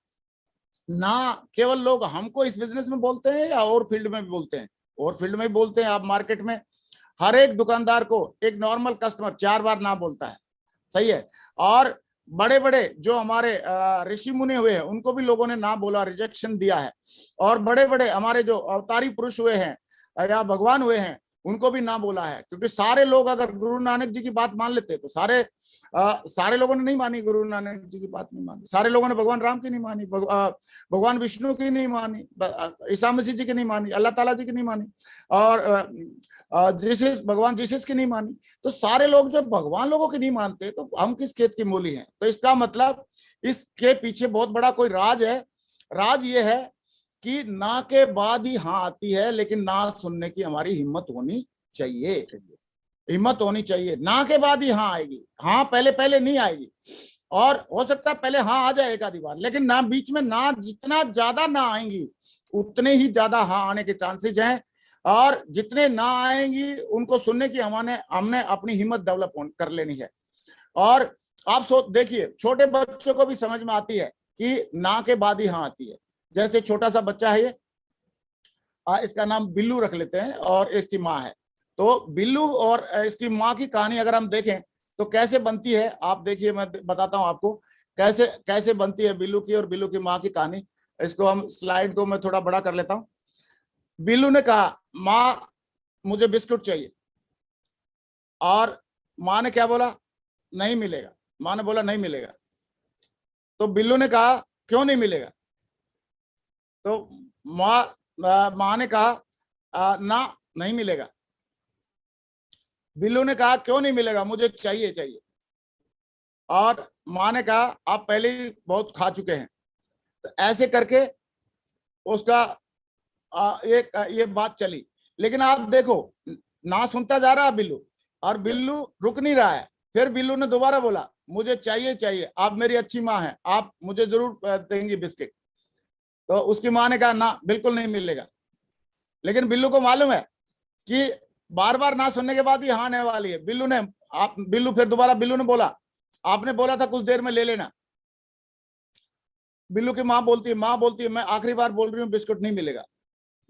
ना केवल लोग हमको इस बिजनेस में बोलते हैं या और फील्ड में भी बोलते हैं? और फील्ड में भी बोलते हैं। आप मार्केट में हर एक दुकानदार को एक नॉर्मल कस्टमर 4 बार ना बोलता है, सही है। और बड़े बड़े जो हमारे ऋषि मुनि हुए हैं उनको भी लोगों ने ना बोला, रिजेक्शन दिया है। और बड़े बड़े हमारे जो अवतारी पुरुष हुए हैं या भगवान हुए हैं उनको भी ना बोला है, क्योंकि सारे लोग अगर गुरु नानक जी की बात मान लेते तो सारे लोगों ने नहीं मानी, गुरु नानक जी की बात नहीं मानी, सारे लोगों ने भगवान राम की नहीं मानी, भगवान विष्णु की नहीं मानी, ईसा मसीह जी की नहीं मानी, अल्लाह ताला जी की नहीं मानी, और जीसस, भगवान जीसस की नहीं मानी। तो सारे लोग जब भगवान लोगों की नहीं मानते तो हम किस खेत की मूली हैं? तो इसका मतलब इसके पीछे बहुत बड़ा कोई राज है। राज ये है कि ना के बाद ही हाँ आती है, लेकिन ना सुनने की हमारी हिम्मत होनी चाहिए, हिम्मत होनी चाहिए। ना के बाद ही हाँ आएगी, हाँ पहले पहले नहीं आएगी। और हो सकता है पहले हाँ आ जाए एक आधी बार, लेकिन ना बीच में ना जितना ज्यादा ना आएंगी उतने ही ज्यादा हाँ आने के चांसेस हैं। और जितने ना आएंगी उनको सुनने की हमने अपनी हिम्मत डेवलप कर लेनी है। और आप देखिए, छोटे बच्चों को भी समझ में आती है कि ना के बाद ही हाँ आती है। जैसे छोटा सा बच्चा है ये, इसका नाम बिल्लू रख लेते हैं और इसकी माँ है। तो बिल्लू और इसकी माँ की कहानी अगर हम देखें तो कैसे बनती है, आप देखिए, मैं बताता हूं आपको कैसे कैसे बनती है बिल्लू की और बिल्लू की माँ की कहानी। इसको हम स्लाइड को मैं थोड़ा बड़ा कर लेता हूं। बिल्लू ने कहा, माँ मुझे बिस्कुट चाहिए। और माँ ने क्या बोला? नहीं मिलेगा। माँ ने बोला नहीं मिलेगा। तो बिल्लू ने कहा क्यों नहीं मिलेगा? तो माँ ने कहा ना नहीं मिलेगा। बिल्लू ने कहा क्यों नहीं मिलेगा? मुझे चाहिए चाहिए। और माँ ने कहा आप पहले ही बहुत खा चुके हैं। तो ऐसे करके उसका ये बात चली। लेकिन आप देखो, ना सुनता जा रहा है बिल्लू, और बिल्लू रुक नहीं रहा है। फिर बिल्लू ने दोबारा बोला मुझे चाहिए चाहिए, आप मेरी अच्छी माँ हैं, आप मुझे जरूर देंगी बिस्किट। तो उसकी माँ ने कहा ना बिल्कुल नहीं मिलेगा। लेकिन बिल्लू को मालूम है कि बार बार ना सुनने के बाद ही हाँ आने वाली है। बिल्लू ने बोला आपने बोला था कुछ देर में ले लेना। बिल्लू की माँ बोलती है मैं आखिरी बार बोल रही हूँ बिस्कुट नहीं मिलेगा।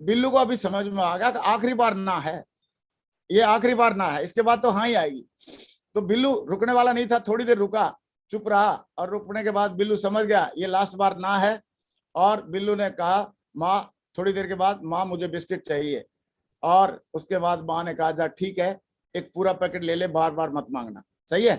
बिल्लू को अभी समझ में आ गया कि आखिरी बार ना है, ये आखिरी बार ना है, इसके बाद तो हाँ ही आएगी। तो बिल्लू रुकने वाला नहीं था, थोड़ी देर रुका, चुप रहा, और रुकने के बाद बिल्लू समझ गया ये लास्ट बार ना है। और बिल्लू ने कहा माँ, थोड़ी देर के बाद, माँ मुझे बिस्किट चाहिए। और उसके बाद माँ ने कहा जा ठीक है, एक पूरा पैकेट ले ले, बार बार मत मांगना। सही है।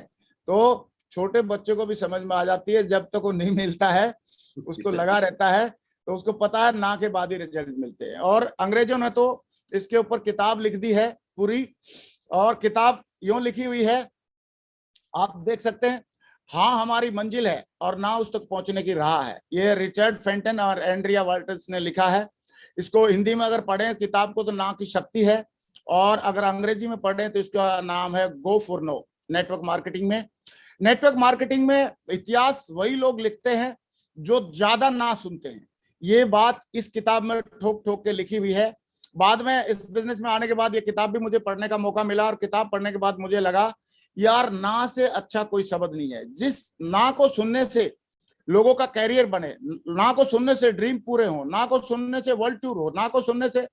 तो छोटे बच्चे को भी समझ में आ जाती है, जब तक वो नहीं मिलता है उसको लगा रहता है, तो उसको पता है ना के बाद ही रिजल्ट मिलते हैं। और अंग्रेजों ने तो इसके ऊपर किताब लिख दी है पूरी, और किताब यूं लिखी हुई है, आप देख सकते हैं, हाँ हमारी मंजिल है और ना उस तक पहुंचने की राह है। ये रिचर्ड फेंटन और एंड्रिया वाल्टर्स ने लिखा है। इसको हिंदी में अगर पढ़ें किताब को तो ना की शक्ति है, और अगर अंग्रेजी में पढ़ें तो इसका नाम है go for no. Network marketing में इतिहास वही लोग लिखते हैं जो ज्यादा ना सुनते हैं। ये बात इस किताब में ठोक ठोक के लिखी हुई है। बाद में इस बिजनेस में आने के बाद ये किताब भी मुझे पढ़ने का मौका मिला, और किताब पढ़ने के बाद मुझे लगा यार ना से अच्छा कोई शब्द नहीं है। जिस ना को सुनने से लोगों का कैरियर बने, ना को सुनने से ड्रीम पूरे हो, ना को सुनने से वर्ल्ड टूर हो, ना को सुनने से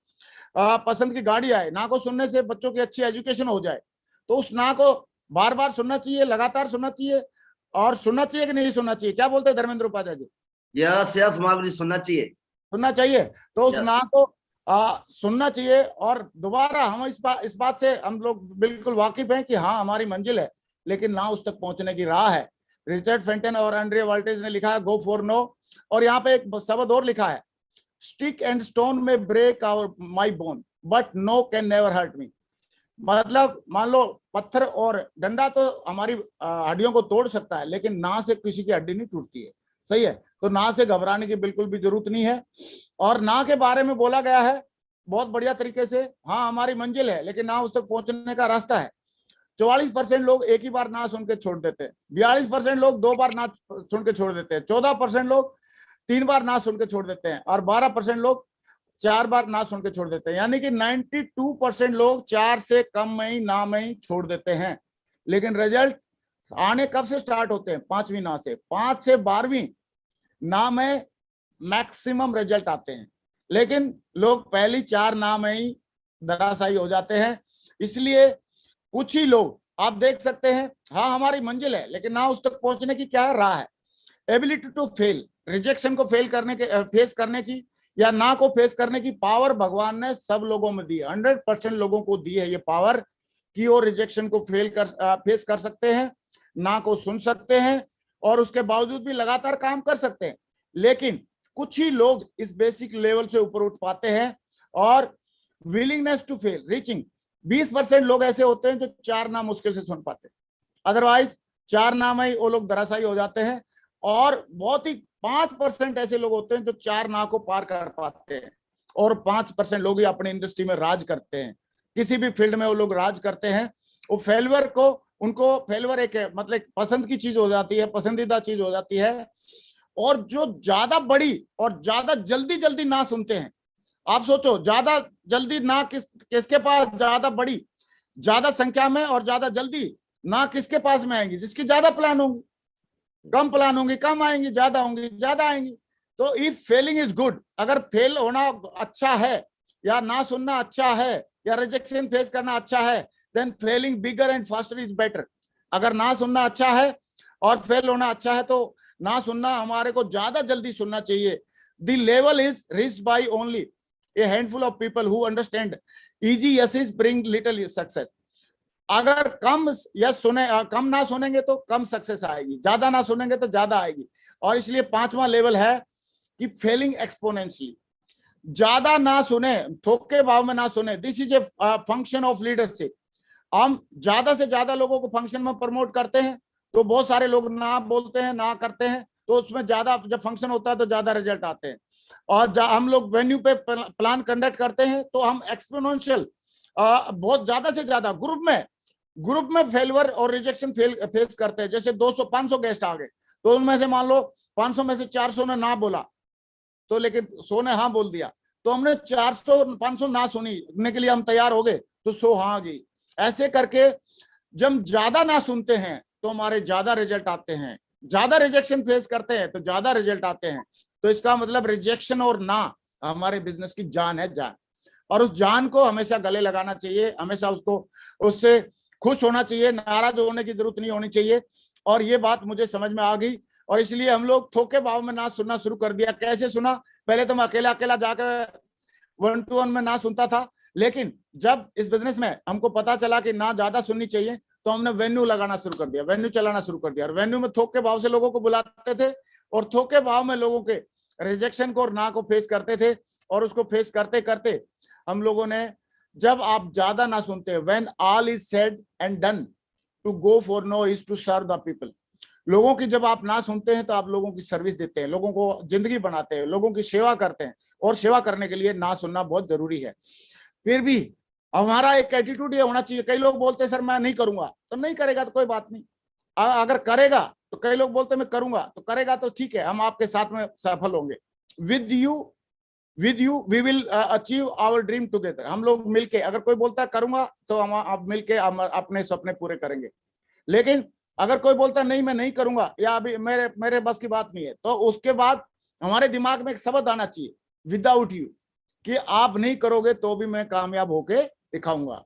पसंद की गाड़ी आए, ना को सुनने से बच्चों की अच्छी एजुकेशन हो जाए, तो उस ना को बार बार सुनना चाहिए, लगातार सुनना चाहिए। और सुनना चाहिए कि नहीं सुनना चाहिए? क्या बोलते हैं धर्मेंद्र उपाध्याय जी? यस यस महावीर, सुनना चाहिए, सुनना चाहिए। तो उस ना को सुनना चाहिए। और दोबारा हम इस बात से हम लोग बिल्कुल वाकिफ हैं कि हाँ हमारी मंजिल है, लेकिन ना उस तक पहुंचने की राह है। रिचर्ड फेंटन और एंड्रिया वाल्टेज ने लिखा है गो फॉर नो। और यहाँ पे एक शब्द और लिखा है, स्टिक एंड स्टोन में break our my bone but no can never hurt me. मतलब मान लो पत्थर और डंडा तो हमारी हड्डियों को तोड़ सकता है, लेकिन ना से किसी की हड्डी नहीं टूटती है। सही है। तो ना से घबराने की बिल्कुल भी जरूरत नहीं है। और ना के बारे में बोला गया है बहुत बढ़िया तरीके से, हाँ हमारी मंजिल है लेकिन ना उस तक पहुंचने का रास्ता है। 44% लोग एक ही बार ना सुन के छोड़ देते हैं, 42% लोग 2 बार ना सुन के छोड़ देते हैं, 14% लोग 3 बार ना सुन के छोड़ देते हैं, और 12% लोग 4 बार ना सुन के छोड़ देते हैं। यानी कि 92% लोग 4 से कम में ही छोड़ देते हैं। लेकिन रिजल्ट आने कब से स्टार्ट होते हैं? 5वीं ना से, 5 से 12वीं, ना में मैक्सिमम रिजल्ट आते हैं, लेकिन लोग पहली 4 ना में ही धराशायी हो जाते हैं। इसलिए कुछ ही लोग आप देख सकते हैं, हाँ हमारी मंजिल है, लेकिन ना उस तक पहुंचने की क्या राह है। एबिलिटी टू फेल, रिजेक्शन को फेस करने की या ना को फेस करने की पावर भगवान ने सब लोगों में दी है। 100% लोगों को दी है ये पावर कि वो रिजेक्शन को फेस कर सकते हैं, ना को सुन सकते हैं और उसके बावजूद भी लगातार काम कर सकते हैं। लेकिन कुछ ही लोग इस बेसिक लेवल से ऊपर उठ पाते हैं और विलिंगनेस टू फेल रीचिंग 20% लोग ऐसे होते हैं जो 4 ना मुश्किल से सुन पाते हैं, अदरवाइज 4 ना में ही वो लोग धराशायी हो जाते हैं। और बहुत ही 5% ऐसे लोग होते हैं जो 4 ना को पार कर पाते हैं और 5% लोग ही अपनी इंडस्ट्री में राज करते हैं। किसी भी फील्ड में वो लोग राज करते हैं। वो फेल्यूर को, उनको फेल्यूर एक मतलब पसंद की चीज हो जाती है, पसंदीदा चीज हो जाती है। और जो ज्यादा बड़ी और ज्यादा जल्दी जल्दी ना सुनते हैं, आप सोचो ज्यादा जल्दी ना किसके पास ज्यादा बड़ी, ज्यादा संख्या में और ज्यादा जल्दी ना किसके पास में आएंगी? जिसकी ज्यादा प्लान होंगी। कम प्लान होंगी कम आएंगी, ज्यादा होंगी ज्यादा आएंगी। तो इफ फेलिंग इज गुड, अगर फेल होना अच्छा है या ना सुनना अच्छा है या रिजेक्शन फेस करना अच्छा है, then failing bigger and faster is better. अगर ना सुनना अच्छा है और फेल होना अच्छा है तो ना सुनना हमारे को ज्यादा जल्दी सुनना चाहिए। The level is reached by only a handful of people who understand easy yeses bring little success. अगर कम यस सुने, कम ना सुनेंगे तो कम सक्सेस आएगी, ज्यादा ना सुनेंगे तो ज्यादा आएगी। और इसलिए 5वां लेवल है कि फेलिंग एक्सपोनेंशियली। ज्यादा ना सुने, थोके भाव में ना सुने। This is a function of leadership. हम ज्यादा से ज्यादा लोगों को फंक्शन में प्रमोट करते हैं तो बहुत सारे लोग ना बोलते हैं, ना करते हैं, तो उसमें ज्यादा, जब फंक्शन होता है तो ज्यादा रिजल्ट आते हैं। और हम लोग वेन्यू पे प्लान कंडक्ट करते हैं तो हम एक्सपोनेंशियल बहुत ज्यादा से ज्यादा ग्रुप में फेल्यूर और रिजेक्शन फेस करते हैं। जैसे 200-500 गेस्ट आ गए तो उनमें से मान लो 500 में से 400 ने ना बोला, तो लेकिन 100 ने हाँ बोल दिया, तो हमने 400-500 ना सुनने के लिए हम तैयार हो गए तो 100 हाँ गई। ऐसे करके जब ज्यादा ना सुनते हैं तो हमारे ज्यादा रिजल्ट आते हैं, ज्यादा रिजेक्शन फेस करते हैं तो ज्यादा रिजल्ट आते हैं। तो इसका मतलब रिजेक्शन और ना हमारे बिजनेस की जान है, जान। और उस जान को हमेशा गले लगाना चाहिए, हमेशा उसको, उससे खुश होना चाहिए, नाराज होने की जरूरत नहीं होनी चाहिए। और ये बात मुझे समझ में आ गई और इसलिए हम लोग थोके भाव में ना सुनना शुरू कर दिया। कैसे सुना? पहले तो मैं अकेला अकेला जाकर 1-to-1 में ना सुनता था, लेकिन जब इस बिजनेस में हमको पता चला कि ना ज्यादा सुननी चाहिए तो हमने वेन्यू लगाना शुरू कर दिया, वेन्यू चलाना शुरू कर दिया। और वेन्यू में थोक के भाव से लोगों को बुलाते थे और थोक के भाव में लोगों के रिजेक्शन को और ना को फेस करते थे। और उसको फेस करते करते हम लोगों ने, जब आप ज्यादा ना सुनते हैं, when all is said and done, to go for no is to serve the people. लोगों की जब आप ना सुनते हैं तो आप लोगों की सर्विस देते हैं, लोगों को जिंदगी बनाते हैं, लोगों की सेवा करते हैं। और सेवा करने के लिए ना सुनना बहुत जरूरी है। फिर भी हमारा एक एटीट्यूड ये होना चाहिए। कई लोग बोलते हैं सर मैं नहीं करूंगा, तो नहीं करेगा तो कोई बात नहीं। अगर करेगा तो, कई लोग बोलते हैं मैं करूंगा, तो करेगा तो ठीक है, हम आपके साथ में सफल होंगे। With you we will achieve our dream together. हम लोग मिलके, अगर कोई बोलता है करूंगा तो हम आप मिलके हम अपने सपने पूरे करेंगे। लेकिन अगर कोई बोलता है नहीं मैं नहीं करूंगा या अभी मेरे बस की बात नहीं है, तो उसके बाद हमारे दिमाग में एक शब्द आना चाहिए, विदाउट यू, कि आप नहीं करोगे तो भी मैं कामयाब होके दिखाऊंगा।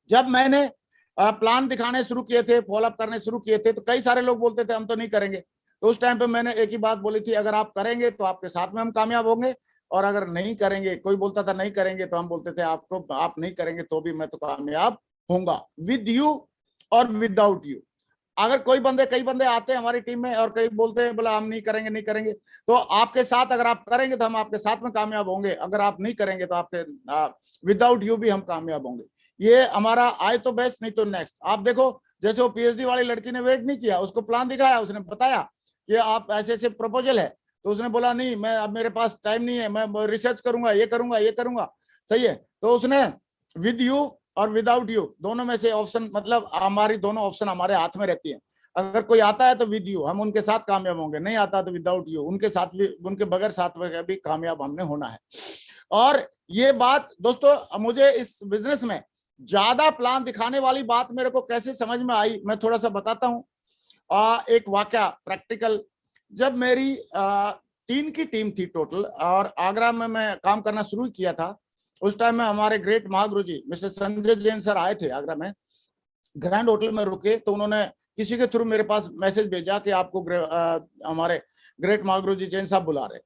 जब मैंने प्लान दिखाने शुरू किए थे, फॉलोअप करने शुरू किए थे, तो कई सारे लोग बोलते थे हम तो नहीं करेंगे। तो उस टाइम पे मैंने एक ही बात बोली थी, अगर आप करेंगे तो आपके साथ में हम कामयाब होंगे, और अगर नहीं करेंगे, कोई बोलता था नहीं करेंगे, तो हम बोलते थे आपको, आप नहीं करेंगे तो भी मैं तो कामयाब होऊंगा, विद यू और विदाउट यू। अगर कई बंदे आते हैं हमारी टीम में और कई बोलते हैं बोला हम नहीं करेंगे, तो आपके साथ, अगर आप करेंगे तो हम आपके साथ में कामयाब होंगे, अगर आप नहीं करेंगे तो आपके विदाउट यू भी हम कामयाब होंगे। ये हमारा आए तो बेस्ट, नहीं तो नेक्स्ट। आप देखो, जैसे वो पीएचडी वाली लड़की ने वेट नहीं किया, उसको प्लान दिखाया, उसने बताया कि आप ऐसे ऐसे प्रपोजल है, तो उसने बोला नहीं मैं, अब मेरे पास टाइम नहीं है, मैं रिसर्च करूंगा, ये करूंगा। सही है, तो उसने विद यू और विदाउट यू दोनों में से ऑप्शन, मतलब हमारी दोनों ऑप्शन हमारे हाथ में रहती है। अगर कोई आता है तो विद यू, हम उनके साथ कामयाब होंगे, नहीं आता तो विदाउट यू, उनके साथ भी, उनके बगैर साथ में भी कामयाब हमने होना है। और ये बात दोस्तों, मुझे इस बिजनेस में ज्यादा प्लान दिखाने वाली बात मेरे को कैसे समझ में आई, मैं थोड़ा सा बताता हूँ। एक वाकया प्रैक्टिकल जब मेरी 3 की टीम थी टोटल और आगरा में मैं काम करना शुरू किया था, उस टाइम में हमारे ग्रेट महागुरु जी मिस्टर संजय जैन सर आए थे आगरा में, ग्रैंड होटल में रुके, तो उन्होंने किसी के थ्रू मेरे पास मैसेज भेजा कि आपको हमारे ग्रेट महागुरु जी जैन साहब बुला रहे।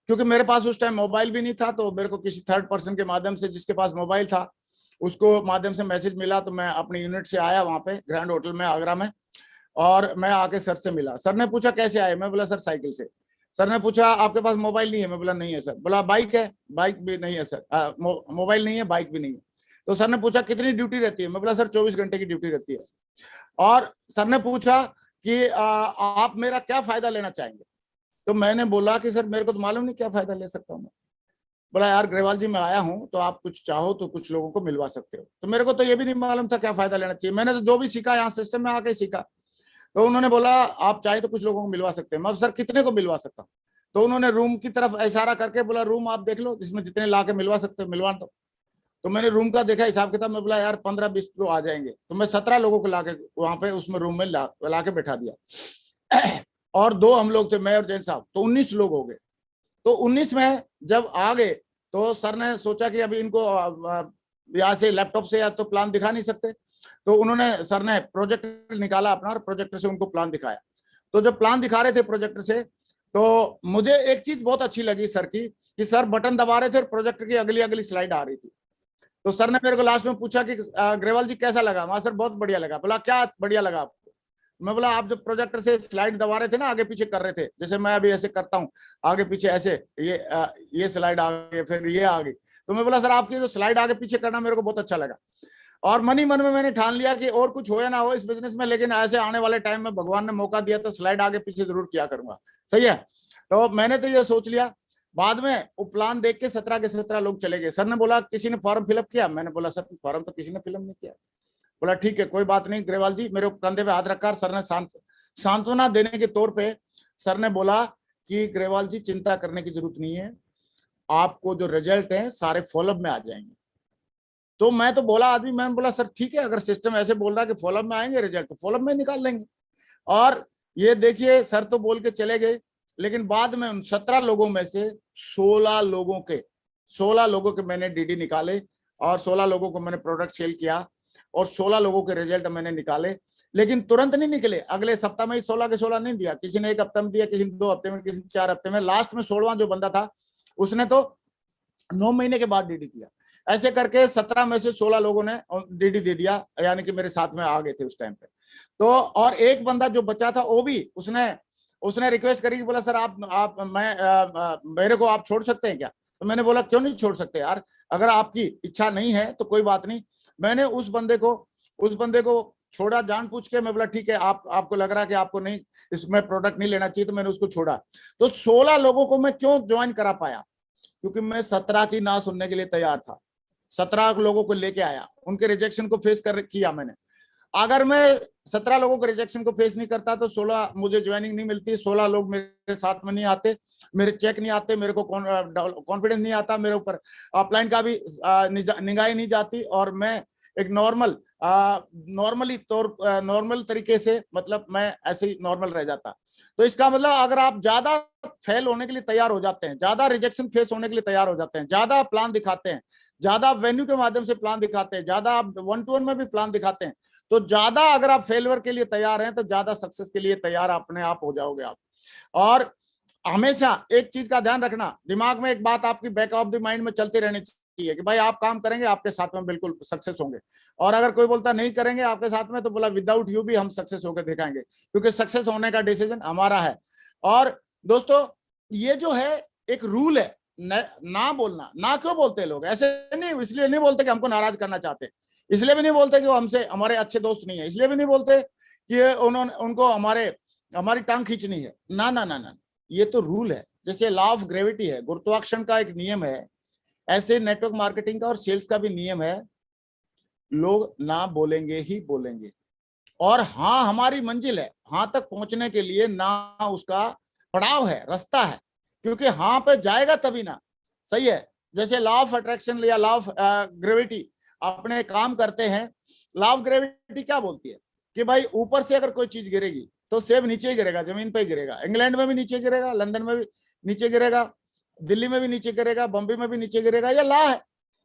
क्योंकि मेरे पास उस टाइम मोबाइल भी नहीं था, तो मेरे को किसी थर्ड पर्सन के माध्यम से, जिसके पास मोबाइल था उसको माध्यम से मैसेज मिला, तो मैं अपनी यूनिट से आया वहां पे ग्रैंड होटल में आगरा में, और मैं आके सर से मिला। सर ने पूछा कैसे आए, मैं बोला सर साइकिल से। सर ने पूछा आपके पास मोबाइल नहीं है, मैं बोला नहीं है सर। बोला बाइक है, बाइक भी नहीं है सर, मोबाइल नहीं है, बाइक भी नहीं है। तो सर ने पूछा कितनी ड्यूटी रहती है, मैं बोला सर 24 घंटे की ड्यूटी रहती है। और सर ने पूछा कि आप मेरा क्या फायदा लेना चाहेंगे, तो मैंने बोला कि सर मेरे को तो मालूम नहीं क्या फायदा ले सकता हूँ मैं। बोला यार ग्रेवाल जी मैं आया हूँ, तो आप कुछ चाहो तो कुछ लोगों को मिलवा सकते हो। तो मेरे को तो ये भी नहीं मालूम था क्या फायदा लेना चाहिए, मैंने तो जो भी सीखा यहाँ सिस्टम में आके सीखा। तो उन्होंने बोला आप चाहे तो कुछ लोगों को मिलवा सकते हैं। मैं सर कितने को मिलवा सकता हूँ? तो उन्होंने रूम की तरफ इशारा करके बोला रूम आप देख लो, जिसमें जितने ला के मिलवा सकते हो मिलवा दो। तो मैंने रूम का देखा हिसाब किताब, मैं बोला यार 15-20 लोग आ जाएंगे। तो मैं 17 लोगों को लाके वहां पे उसमें रूम में ला के बैठा दिया और 2 हम लोग थे, मैं और जैन साहब, तो 19 लोग हो गए। तो 19 में जब आ गए तो सर ने सोचा कि अभी इनको यहाँ से लैपटॉप से या तो प्लान दिखा नहीं सकते, तो उन्होंने सर ने प्रोजेक्टर निकाला अपना और प्रोजेक्टर से उनको प्लान दिखाया। तो जब प्लान दिखा रहे थे प्रोजेक्टर से, तो मुझे एक चीज बहुत अच्छी लगी सर की, कि सर बटन दबा रहे थे और प्रोजेक्टर की अगली अगली स्लाइड आ रही थी। तो सर ने मेरे को लास्ट में पूछा कि ग्रेवाल जी कैसा लगा? वहां सर बहुत बढ़िया लगा। बोला क्या बढ़िया लगा आपको? मैं बोला आप जब प्रोजेक्टर से स्लाइड दबा रहे थे ना, आगे पीछे कर रहे थे, जैसे मैं अभी ऐसे करता हूँ आगे पीछे ऐसे, ये स्लाइड आ गई, फिर ये आ गई। तो मैं बोला सर आपकी जो स्लाइड आगे पीछे करना मेरे को बहुत अच्छा लगा। और मन ही मन में मैंने ठान लिया कि और कुछ हो या ना हो इस बिजनेस में, लेकिन ऐसे आने वाले टाइम में भगवान ने मौका दिया तो स्लाइड आगे पीछे जरूर किया करूंगा। सही है, तो मैंने तो ये सोच लिया। बाद में वो प्लान देख के 17 के 17 लोग चले गए। सर ने बोला किसी ने फॉर्म फिलअप किया? मैंने बोला सर फॉर्म तो किसी ने फिलअप नहीं किया। बोला ठीक है कोई बात नहीं ग्रेवाल जी। मेरे कंधे पे हाथ रखा, सर ने सांत्वना देने के तौर पे सर ने बोला कि ग्रेवाल जी चिंता करने की जरूरत नहीं है, आपको जो रिजल्ट है सारे फॉलोअप में आ जाएंगे। तो मैं तो बोला आदमी, मैंने बोला सर ठीक है, अगर सिस्टम ऐसे बोल रहा है कि फॉलोअप में आएंगे रिजल्ट, तो फॉलोअप में निकाल लेंगे। और ये देखिए सर तो बोल के चले गए, लेकिन बाद में उन 17 लोगों में से 16 लोगों के मैंने डीडी निकाले और 16 लोगों को मैंने प्रोडक्ट सेल किया और 16 लोगों के रिजल्ट मैंने निकाले। लेकिन तुरंत नहीं निकले, अगले सप्ताह में ही 16 के 16 नहीं दिया, किसी ने 1 हफ्ते में दिया, किसी ने 2 हफ्ते में, किसी ने 4 हफ्ते में। लास्ट में 16वां जो बंदा था उसने तो 9 महीने के बाद डीडी दिया। ऐसे करके 17 में से 16 लोगों ने डीडी दे दिया, यानी कि मेरे साथ में आ गए थे उस टाइम पे। तो और एक बंदा जो बचा था वो भी उसने रिक्वेस्ट करी कि बोला सर आप मेरे को आप छोड़ सकते हैं क्या? तो मैंने बोला क्यों नहीं छोड़ सकते यार, अगर आपकी इच्छा नहीं है तो कोई बात नहीं। मैंने उस बंदे को छोड़ा जान पूछ के। मैं बोला ठीक है, आपको लग रहा है कि आपको नहीं इसमें प्रोडक्ट नहीं लेना चाहिए, तो मैंने उसको छोड़ा। तो 16 लोगों को मैं क्यों ज्वाइन करा पाया? क्योंकि मैं 17 की ना सुनने के लिए तैयार था। 17 लोगों को लेके आया, उनके रिजेक्शन को फेस किया मैंने। अगर मैं 17 लोगों के रिजेक्शन को फेस नहीं करता तो 16 मुझे ज्वाइनिंग नहीं मिलती, 16 लोग मेरे साथ में नहीं आते, मेरे चेक नहीं आते, मेरे को कॉन्फिडेंस नहीं आता, मेरे ऊपर अपलाइन का भी निगाह नहीं जाती, और मैं एक नॉर्मल तरीके से, मतलब मैं ऐसे ही नॉर्मल रह जाता। तो इसका मतलब अगर आप ज्यादा फेल होने के लिए तैयार हो जाते हैं, ज्यादा रिजेक्शन फेस होने के लिए तैयार हो जाते हैं, ज्यादा प्लान दिखाते हैं, ज्यादा वेन्यू के माध्यम से प्लान दिखाते हैं, ज्यादा आप 1-to-1 में भी प्लान दिखाते हैं, तो ज्यादा अगर आप फेलियर के लिए तैयार हैं तो ज्यादा सक्सेस के लिए तैयार अपने आप हो जाओगे आप। और हमेशा एक चीज का ध्यान रखना, दिमाग में एक बात आपकी बैक ऑफ द माइंड में चलती रहनी चाहिए कि भाई आप काम करेंगे आपके साथ में बिल्कुल सक्सेस होंगे, और अगर कोई बोलता नहीं करेंगे आपके साथ में तो बोला विदाउट यू भी हम सक्सेस होकर दिखाएंगे, क्योंकि सक्सेस होने का डिसीजन हमारा है। और दोस्तों ये जो है एक रूल है, ना बोलना। ना क्यों बोलते हैं लोग? ऐसे नहीं, इसलिए नहीं बोलते कि हमको नाराज करना चाहते, इसलिए भी नहीं बोलते कि वो हमसे हमारे अच्छे दोस्त नहीं है, इसलिए भी नहीं बोलते कि उनको हमारी टांग खींचनी है। ना ना ना ना, ये तो रूल है। जैसे लॉ ऑफ ग्रेविटी है, गुरुत्वाकर्षण का एक नियम है, ऐसे नेटवर्क मार्केटिंग का और सेल्स का भी नियम है, लोग ना बोलेंगे ही बोलेंगे। और हाँ हमारी मंजिल है, हाँ तक पहुंचने के लिए ना उसका पड़ाव है, रास्ता है, क्योंकि हाँ पे जाएगा तभी ना। सही है, जैसे लॉ ऑफ अट्रैक्शन या लॉ ऑफ ग्रेविटी अपने काम करते हैं। लॉ ऑफ ग्रेविटी क्या बोलती है कि भाई ऊपर से अगर कोई चीज गिरेगी तो सेब नीचे ही गिरेगा, जमीन पे ही गिरेगा। इंग्लैंड में भी नीचे गिरेगा, लंदन में भी नीचे गिरेगा, दिल्ली में भी नीचे गिरेगा, बॉम्बे में भी नीचे गिरेगा। ये लॉ है।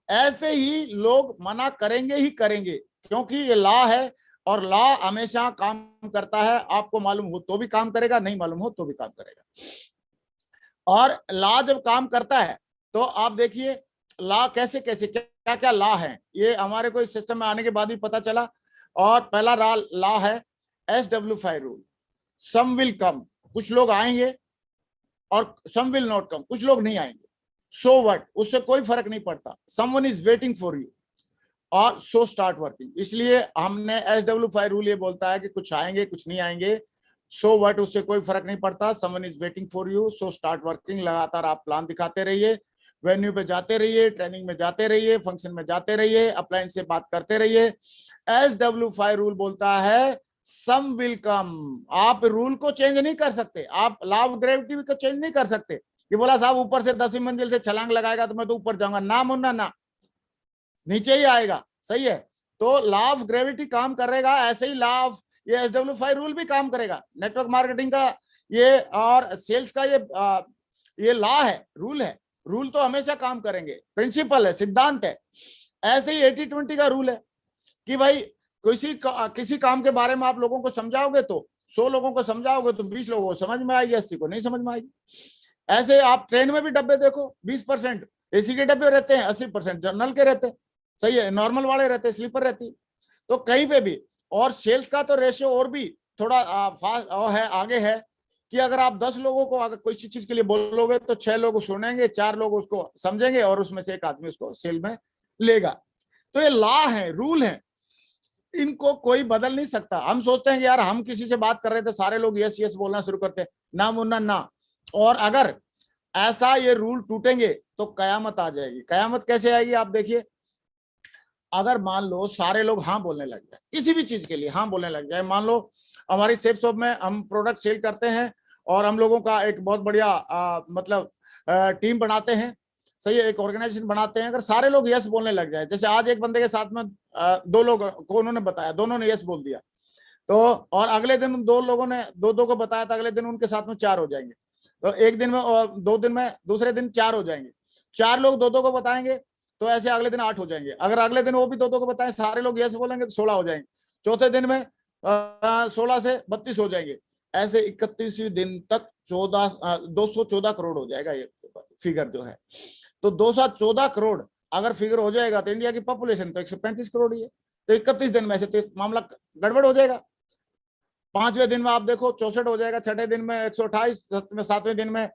ऐसे ही लोग मना करेंगे ही करेंगे, क्योंकि ये लॉ है और लॉ हमेशा काम करता है। आपको मालूम हो तो भी काम करेगा, नहीं मालूम हो तो भी काम करेगा। और लॉ जब काम करता है तो आप देखिए लॉ कैसे कैसे क्या क्या लॉ है, ये हमारे को इस सिस्टम में आने के बाद ही पता चला। और पहला लॉ है SW5 rule, some will come, कुछ लोग आएंगे, और सम विल नॉट कम, कुछ लोग नहीं आएंगे। सो व्हाट, उससे कोई फर्क नहीं पड़ता। Someone is waiting for you और सो स्टार्ट वर्किंग। इसलिए हमने SW5 रूल ये बोलता है कि कुछ आएंगे कुछ नहीं आएंगे, सो व्हाट, उससे कोई फर्क नहीं पड़ता। Someone is waiting for you, so start working. लगातार आप प्लान दिखाते रहिए, वेन्यू पे जाते रहिए, ट्रेनिंग में जाते रहिए, फंक्शन में जाते रहिए, अपलाइन से बात करते रहिए। SW5 रूल बोलता है सम विल कम। आप रूल को चेंज नहीं कर सकते, आप लॉ ऑफ ग्रेविटी को चेंज नहीं कर सकते। ये बोला साहब ऊपर से 10वीं मंजिल से छलांग लगाएगा तो मैं तो ऊपर जाऊंगा, ना मुन्ना ना, नीचे ही आएगा। सही है, तो लॉ ऑफ ग्रेविटी काम करेगा, ऐसे ही लॉ ऑफ ये SW5 रूल भी काम करेगा। नेटवर्क मार्केटिंग का ये और सेल्स का ये लॉ है, रूल है। रूल तो हमेशा काम करेंगे, प्रिंसिपल है, सिद्धांत है। ऐसे ही 80-20 का रूल है कि भाई किसी काम के बारे में आप लोगों को समझाओगे तो 100 लोगों को समझाओगे तो 20 लोगों को समझ में आएगी, 80 को नहीं समझ में आएगी। ऐसे आप ट्रेन में भी डब्बे देखो, 20% AC के डब्बे रहते हैं, 80% जनरल के रहते हैं। सही है, नॉर्मल वाले रहते हैं, स्लीपर रहती है। तो कहीं पे भी, और सेल्स का तो रेशियो और भी थोड़ा फास्ट है, आगे है कि अगर आप 10 लोगों को अगर कोई चीज के लिए बोलोगे तो 6 लोग सुनेंगे, 4 लोग उसको समझेंगे और उसमें से एक आदमी उसको सेल में लेगा। तो ये लॉ है, रूल है, इनको कोई बदल नहीं सकता। हम सोचते हैं कि यार हम किसी से बात कर रहे थे, सारे लोग यस यस बोलना शुरू करते हैं, ना मुन्ना ना। और अगर ऐसा ये रूल टूटेंगे तो कयामत आ जाएगी। कयामत कैसे आएगी आप देखिए, अगर मान लो सारे लोग हाँ बोलने लग जाए, किसी भी चीज के लिए हाँ बोलने लग जाए। मान लो हमारी सेफ शॉप में हम प्रोडक्ट सेल करते हैं और हम लोगों का एक बहुत बढ़िया मतलब टीम बनाते हैं, सही है, एक ऑर्गेनाइजेशन बनाते हैं। अगर सारे लोग यस बोलने लग जाए, जैसे आज एक बंदे के साथ में 2 लोग को उन्होंने बताया, दोनों ने यस बोल दिया, तो और अगले दिन 2 लोगों ने 2-2 को बताया, तो अगले दिन उनके साथ में 4 हो जाएंगे। तो एक दिन में और 2 दिन में, दूसरे दिन 4 हो जाएंगे। 4 लोग 2-2 को बताएंगे तो ऐसे अगले दिन 8 हो जाएंगे। अगर अगले दिन वो भी 2-2 को बताएं, सारे लोग यस बोलेंगे तो 16 हो जाएंगे। चौथे दिन में 16 से 32 हो जाएंगे। ऐसे 31वें दिन तक 214 करोड़ हो जाएगा ये फिगर जो है। तो 214 करोड़ अगर फिगर हो जाएगा तो इंडिया की पॉपुलेशन तो 135 करोड़ ही है। तो 31 दिन में से तो मामला गड़बड़ हो जाएगा। 5वें दिन में आप देखो 64 हो जाएगा, 6ठे दिन में 128, 7वें दिन में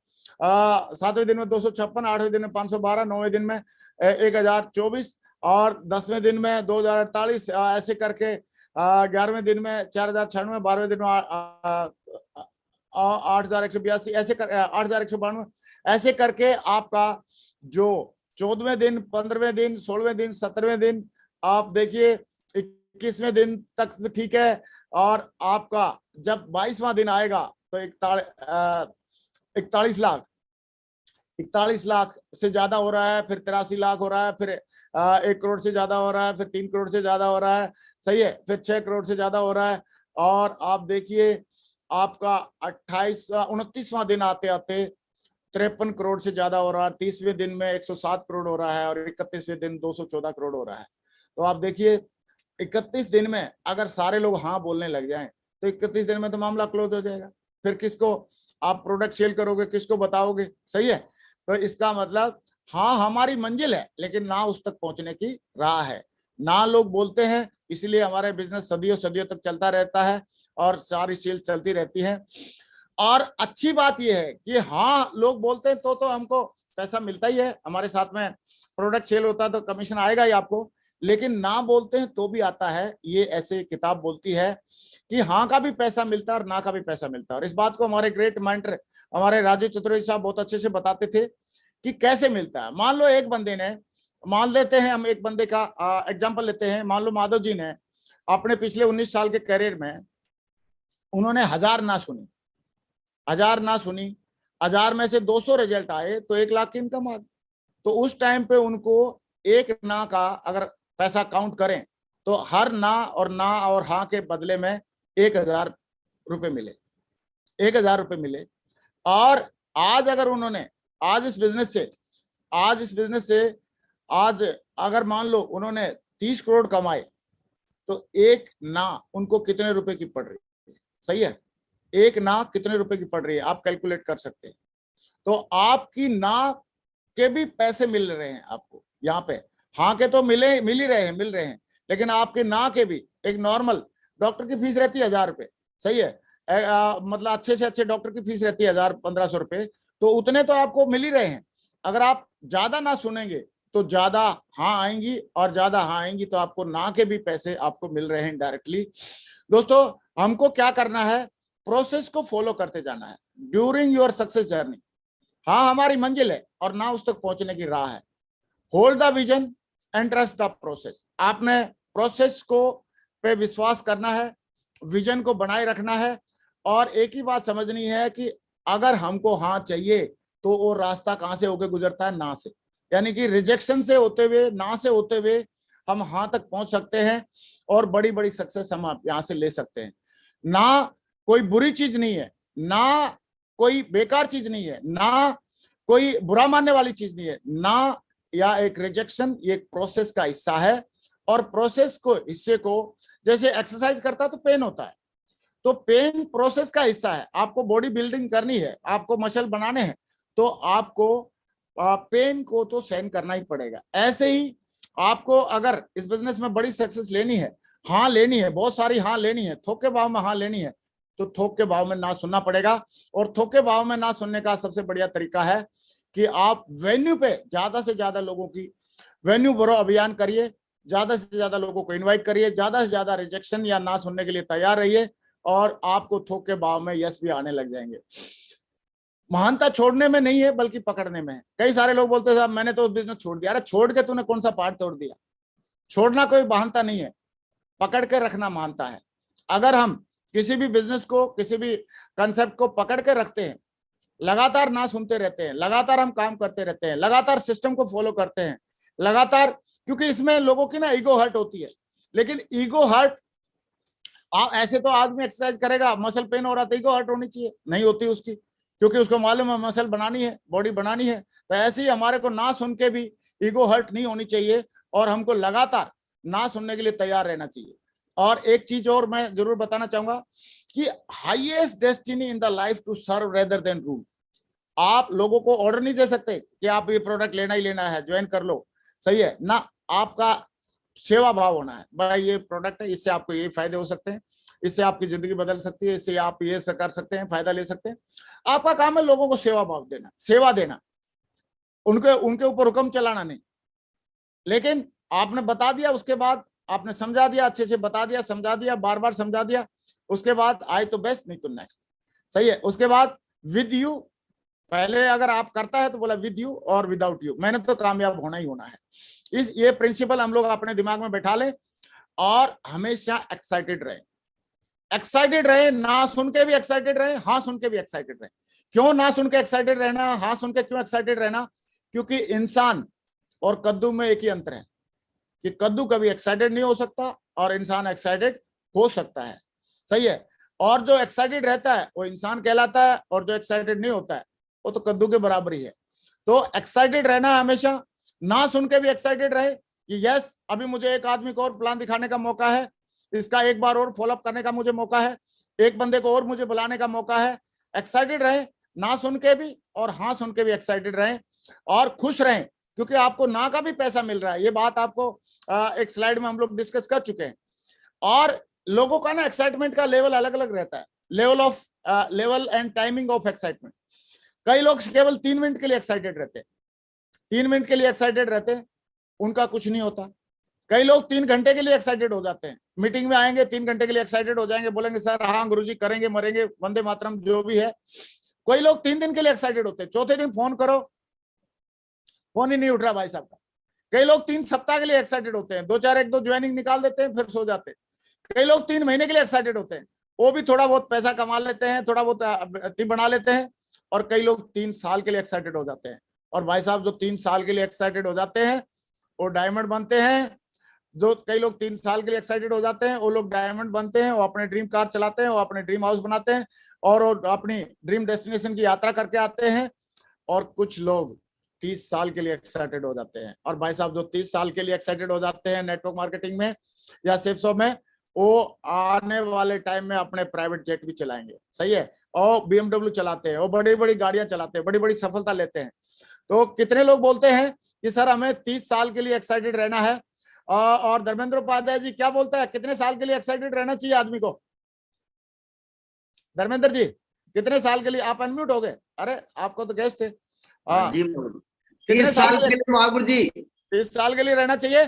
256, 8वें दिन में 512, 9वें दिन में 1024 और 10वें दिन में 2048, ऐसे करके 11वें दिन में 4096, 12वें दिन में 8182, ऐसे कर 8192, ऐसे करके आपका जो 14वें दिन, 15वें दिन, 16वें दिन, 17वें दिन, आप देखिए 21वें दिन तक ठीक है। और आपका जब 22वां दिन आएगा तो 41 लाख से ज्यादा हो रहा है, फिर 83 लाख हो रहा है, फिर 1 करोड़ से ज्यादा हो रहा है, फिर 3 करोड़ से ज्यादा हो रहा है, सही है, फिर 6 करोड़ से ज्यादा हो रहा है। और आप देखिए आपका 29वां दिन आते आते 53 करोड़ से ज्यादा हो रहा है, 30वें दिन में 107 करोड़ हो रहा है और 31वें दिन 214 करोड़ हो रहा है। तो आप देखिए 31 दिन में अगर सारे लोग हाँ बोलने लग जाएं तो 31 दिन में तो मामला क्लोज हो जाएगा। फिर किसको आप प्रोडक्ट सेल करोगे, किसको बताओगे, सही है। तो इसका मतलब हाँ हमारी मंजिल है, लेकिन ना उस तक पहुंचने की राह है, ना लोग बोलते हैं, इसलिए हमारे बिजनेस सदियों सदियों तक चलता रहता है और सारी सेल चलती रहती है। और अच्छी बात यह है कि हाँ लोग बोलते हैं तो हमको पैसा मिलता ही है, हमारे साथ में प्रोडक्ट सेल होता है तो कमीशन आएगा ही आपको, लेकिन ना बोलते हैं तो भी आता है। ये ऐसे किताब बोलती है कि हाँ का भी पैसा मिलता है और ना का भी पैसा मिलता है। और इस बात को हमारे ग्रेट माइंडर हमारे राजीव चतुर्वेदी साहब बहुत अच्छे से बताते थे कि कैसे मिलता है। मान लो एक बंदे ने, मान लेते हैं हम एक बंदे का एग्जांपल लेते हैं, मान लो माधव जी ने अपने पिछले 19 साल के करियर में उन्होंने 1000 ना सुनी, 1000 में से 200 रिजल्ट आए तो 1 लाख की इनकम आ गई। तो उस टाइम पे उनको एक ना का अगर पैसा काउंट करें तो हर ना और हाँ के बदले में 1000 रुपए मिले। 1000 रुपए मिले, और आज अगर उन्होंने आज इस बिजनेस से आज अगर मान लो उन्होंने 30 करोड़ कमाए, तो एक ना उनको कितने रुपए की पड़ रही है? सही है, एक ना कितने रुपए की पड़ रही है आप कैलकुलेट कर सकते हैं। तो आपकी ना के भी पैसे मिल रहे हैं आपको यहाँ पे, हाँ के तो मिल ही रहे हैं, लेकिन आपके ना के भी, एक नॉर्मल डॉक्टर की फीस रहती है 1000 रुपए, सही है, मतलब अच्छे से अच्छे डॉक्टर की फीस रहती है 1000-1500 रुपए, तो उतने तो आपको मिल ही रहे हैं। अगर आप ज्यादा ना सुनेंगे तो ज्यादा हाँ आएंगी, और ज्यादा हाँ आएंगी तो आपको ना के भी पैसे आपको मिल रहे हैं डायरेक्टली। दोस्तों हमको क्या करना है, प्रोसेस को फॉलो करते जाना है ड्यूरिंग योर सक्सेस जर्नी। हाँ हमारी मंजिल है और ना उस तक पहुंचने की राह है। Hold the vision and trust the process. आपने प्रोसेस को पे विश्वास करना है, विजन को बनाए रखना है, और एक ही बात समझनी है कि अगर हमको हाँ चाहिए तो वो रास्ता कहां से होकर गुजरता है? ना से, यानी कि रिजेक्शन से होते हुए, ना से होते हुए हम हाँ तक पहुंच सकते हैं, और बड़ी बड़ी सक्सेस हम यहां से ले सकते हैं। ना कोई बुरी चीज नहीं है, ना कोई बेकार चीज नहीं है, ना कोई बुरा मानने वाली चीज नहीं है, ना या एक रिजेक्शन, ये एक प्रोसेस का हिस्सा है। और प्रोसेस को, हिस्से को, जैसे एक्सरसाइज करता तो पेन होता है, तो पेन प्रोसेस का हिस्सा है। आपको बॉडी बिल्डिंग करनी है, आपको मसल बनाने हैं, तो आपको पेन को तो सहन करना ही पड़ेगा। ऐसे ही आपको अगर इस बिजनेस में बड़ी सक्सेस लेनी है, हाँ लेनी है, बहुत सारी हाँ लेनी है, थोक के भाव में हाँ लेनी है, तो थोक के भाव में ना सुनना पड़ेगा। और थोक के भाव में ना सुनने का सबसे बढ़िया तरीका है कि आप वेन्यू पे ज्यादा से ज्यादा लोगों की वेन्यू भरो अभियान करिए, ज्यादा से ज्यादा लोगों को इन्वाइट करिए, ज्यादा से ज्यादा रिजेक्शन या ना सुनने के लिए तैयार रहिए, और आपको थोक के भाव में यस भी आने लग जाएंगे। महानता छोड़ने में नहीं है बल्कि पकड़ने में है। कई सारे लोग बोलते हैं साहब मैंने तो बिजनेस छोड़ दिया। अरे छोड़ के तूने कौन सा पार्ट तोड़ दिया? छोड़ना कोई महानता नहीं है, पकड़ के रखना महानता है। अगर हम किसी भी बिजनेस को, किसी भी कंसेप्ट को पकड़ के रखते हैं, लगातार ना सुनते रहते हैं, लगातार हम काम करते रहते हैं, लगातार सिस्टम को फॉलो करते हैं, लगातार, क्योंकि इसमें लोगों की ना ईगो हर्ट होती है। लेकिन ईगो हर्ट, ऐसे तो आदमी एक्सरसाइज करेगा, मसल पेन हो रहा तो ईगो हर्ट होनी चाहिए, नहीं होती उसकी, क्योंकि उसको मालूम है मसल बनानी है, बॉडी बनानी है। तो ऐसे ही हमारे को ना सुन के भी ईगो हर्ट नहीं होनी चाहिए, और हमको लगातार ना सुनने के लिए तैयार रहना चाहिए। और एक चीज और मैं जरूर बताना चाहूंगा कि highest destiny in the life to serve rather than rule. आप लोगों को ऑर्डर नहीं दे सकते कि आप ये प्रोडक्ट लेना ही लेना है, ज्वाइन कर लो, सही है ना। आपका सेवा भाव होना है, भाई ये प्रोडक्ट है, इससे आपको ये फायदे हो सकते हैं, इससे आपकी जिंदगी बदल सकती है, इससे आप ये कर सकते हैं, फायदा ले सकते हैं। आपका काम है लोगों को सेवा भाव देना, सेवा देना, उनके ऊपर हुक्म चलाना नहीं। लेकिन आपने बता दिया, उसके बाद आपने समझा दिया, अच्छे से बता दिया, समझा दिया, बार बार समझा दिया, उसके बाद आए तो बेस्ट, नहीं तो नेक्स्ट, सही है। उसके बाद विद यू, पहले अगर आप करता है तो बोला विद यू और विदाउट यू, मैंने तो कामयाब होना ही होना है। ये प्रिंसिपल हम लोग अपने दिमाग में बैठा लें, और हमेशा एक्साइटेड रहे, एक्साइटेड रहे, ना सुन के भी एक्साइटेड रहे, हाँ सुन के भी एक्साइटेड रहे। क्यों ना सुन के एक्साइटेड रहना, हाँ सुन के क्यों एक्साइटेड रहना? क्योंकि इंसान और कद्दू में एक ही अंतर है कि कद्दू कभी एक्साइटेड नहीं हो सकता और इंसान एक्साइटेड हो सकता है, सही है। और जो एक्साइटेड रहता है वो इंसान कहलाता है, और जो एक्साइटेड नहीं होता है वो तो कद्दू के बराबर ही है। तो एक्साइटेड रहना है हमेशा, ना सुन के भी एक्साइटेड रहे कि यस अभी मुझे एक आदमी को और प्लान दिखाने का मौका है, इसका एक बार और फॉलोअप करने का मुझे मौका है, एक बंदे को और मुझे बुलाने का मौका है। एक्साइटेड रहे, ना सुन के भी और हाँ सुन के भी एक्साइटेड रहें, और खुश रहें, क्योंकि आपको ना का भी पैसा मिल रहा है। ये बात आपको एक स्लाइड में हम लोग डिस्कस कर चुके हैं। और लोगों का ना एक्साइटमेंट का लेवल अलग अलग रहता है, level and timing of excitement. कई लोग केवल 3 मिनट के लिए एक्साइटेड रहते हैं, 3 मिनट के लिए एक्साइटेड रहते हैं, उनका कुछ नहीं होता। कई लोग 3 घंटे के लिए एक्साइटेड हो जाते हैं, मीटिंग में आएंगे 3 घंटे के लिए एक्साइटेड हो जाएंगे, बोलेंगे सर हाँ गुरुजी करेंगे, मरेंगे, वंदे मातरम, जो भी है। कोई लोग 3 दिन के लिए एक्साइटेड होते हैं, चौथे दिन फोन करो, फोन ही नहीं उठ रहा भाई साहब का। कई लोग 3 सप्ताह के लिए एक्साइटेड होते हैं, 2 ज्वाइनिंग निकाल देते हैं, फिर सो जाते हैं। कई लोग 3 महीने के लिए एक्साइटेड होते हैं, वो भी थोड़ा बहुत पैसा कमा लेते हैं, थोड़ा बहुत टीम बना लेते हैं। और कई लोग 3 साल के लिए एक्साइटेड हो जाते हैं। और भाई साहब जो 3 साल के लिए एक्साइटेड हो जाते हैं वो डायमंड बनते हैं, जो कई लोग 3 साल के लिए एक्साइटेड हो जाते हैं, वो लोग डायमंड बनते हैं, वो अपने ड्रीम कार चलाते हैं, वो अपने ड्रीम हाउस बनाते हैं और वो अपनी ड्रीम डेस्टिनेशन की यात्रा करके आते हैं। और कुछ लोग 30 साल के लिए एक्साइटेड हो जाते हैं। और भाई साहब, जो 30 साल के लिए एक्साइटेड हो जाते हैं नेटवर्क मार्केटिंग में या सेल्स में, वो आने वाले टाइम में अपने प्राइवेट जेट भी चलाएंगे, सही है, और बीएमडब्ल्यू चलाते हैं, वो बड़ी बड़ी गाड़ियां चलाते हैं, बड़ी बड़ी सफलता लेते हैं। तो कितने लोग बोलते हैं कि सर हमें 30 साल के लिए एक्साइटेड रहना है? और धर्मेंद्र उपाध्याय जी क्या बोलता है, कितने साल के लिए एक्साइटेड रहना चाहिए आदमी को? धर्मेंद्र जी, कितने साल के लिए? आप अनम्यूट हो गए, अरे आपको तो गेस्ट थे। जी, कितने 30 साल के लिए महागुरु जी, 30 साल के लिए रहना चाहिए?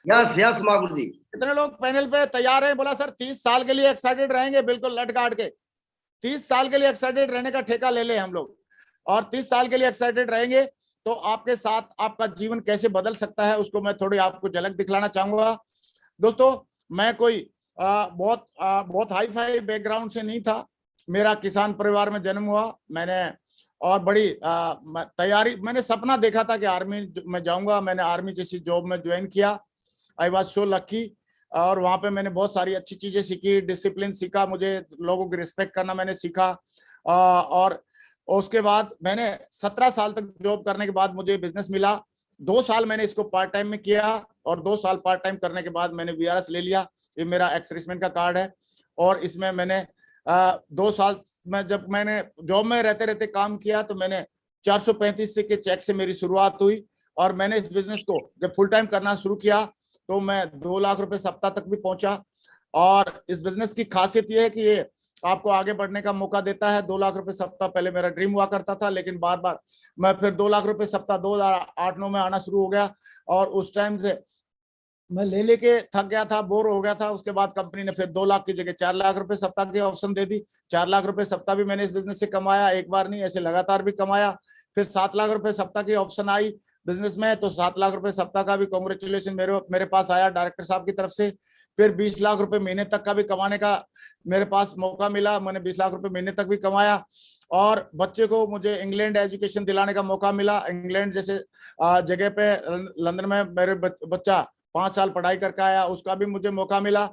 यस यस महागुरु जी। कितने लोग पैनल पे तैयार हैं? बोला सर 30 साल के लिए एक्साइटेड रहेंगे, बिल्कुल लट काट के 30 साल के लिए एक्साइटेड रहने का ठेका ले ले हम लोग। और 30 साल के लिए एक्साइटेड रहेंगे तो आपके साथ आपका जीवन कैसे बदल सकता है, उसको मैं थोड़ी आपको झलक दिखलाना चाहूंगा। दोस्तों, मैं कोई बहुत हाई फाई बैकग्राउंड से नहीं था। मेरा किसान परिवार में जन्म हुआ। मैंने और बड़ी तैयारी, मैंने सपना देखा था कि आर्मी में जाऊंगा। मैंने आर्मी जैसी जॉब में ज्वाइन किया। I was so lucky. और वहां पे मैंने बहुत सारी अच्छी चीजें सीखी, डिसिप्लिन सीखा, मुझे लोगों की रिस्पेक्ट करना मैंने सीखा। और उसके बाद मैंने 17 साल तक जॉब करने के बाद मुझे बिजनेस मिला। 2 साल मैंने इसको पार्ट टाइम में किया और 2 साल पार्ट टाइम करने के बाद मैंने वीआरएस ले लिया। ये मेरा एक्स-सर्विसमैन का कार्ड है। और इसमें मैंने 2 साल में, जब मैंने जॉब में रहते रहते काम किया, तो मैंने 435 के चेक से मेरी शुरुआत हुई। और मैंने इस बिजनेस को जब फुल टाइम करना शुरू किया तो मैं 2 लाख रुपए सप्ताह तक भी पहुंचा। और इस बिजनेस की खासियत यह है कि ये आपको आगे बढ़ने का मौका देता है। 2 लाख रुपए सप्ताह पहले मेरा ड्रीम हुआ करता था, लेकिन बार बार मैं फिर 2 लाख रुपए सप्ताह 2008-9 में आना शुरू हो गया। और उस टाइम से मैं ले लेके थक गया था, बोर हो गया था। उसके बाद कंपनी ने फिर 2 लाख की जगह 4 लाख रुपए सप्ताह के ऑप्शन दे दी। 4 लाख रुपए सप्ताह भी मैंने इस बिजनेस से कमाया, एक बार नहीं, ऐसे लगातार भी कमाया। फिर 7 लाख रुपए सप्ताह की ऑप्शन आई बिजनेस में, तो 7 लाख रुपए सप्ताह का भी कांग्रेचुलेशन मेरे पास आया डायरेक्टर साहब की तरफ से। फिर 20 लाख रुपए महीने तक का भी कमाने का मेरे पास मौका मिला। मैंने 20 लाख रुपए महीने तक भी कमाया। और बच्चे को मुझे इंग्लैंड एजुकेशन दिलाने का मौका मिला। इंग्लैंड जैसे जगह पे लंदन में मेरे बच्चा 5 साल पढ़ाई करके आया, उसका भी मुझे मौका मिला।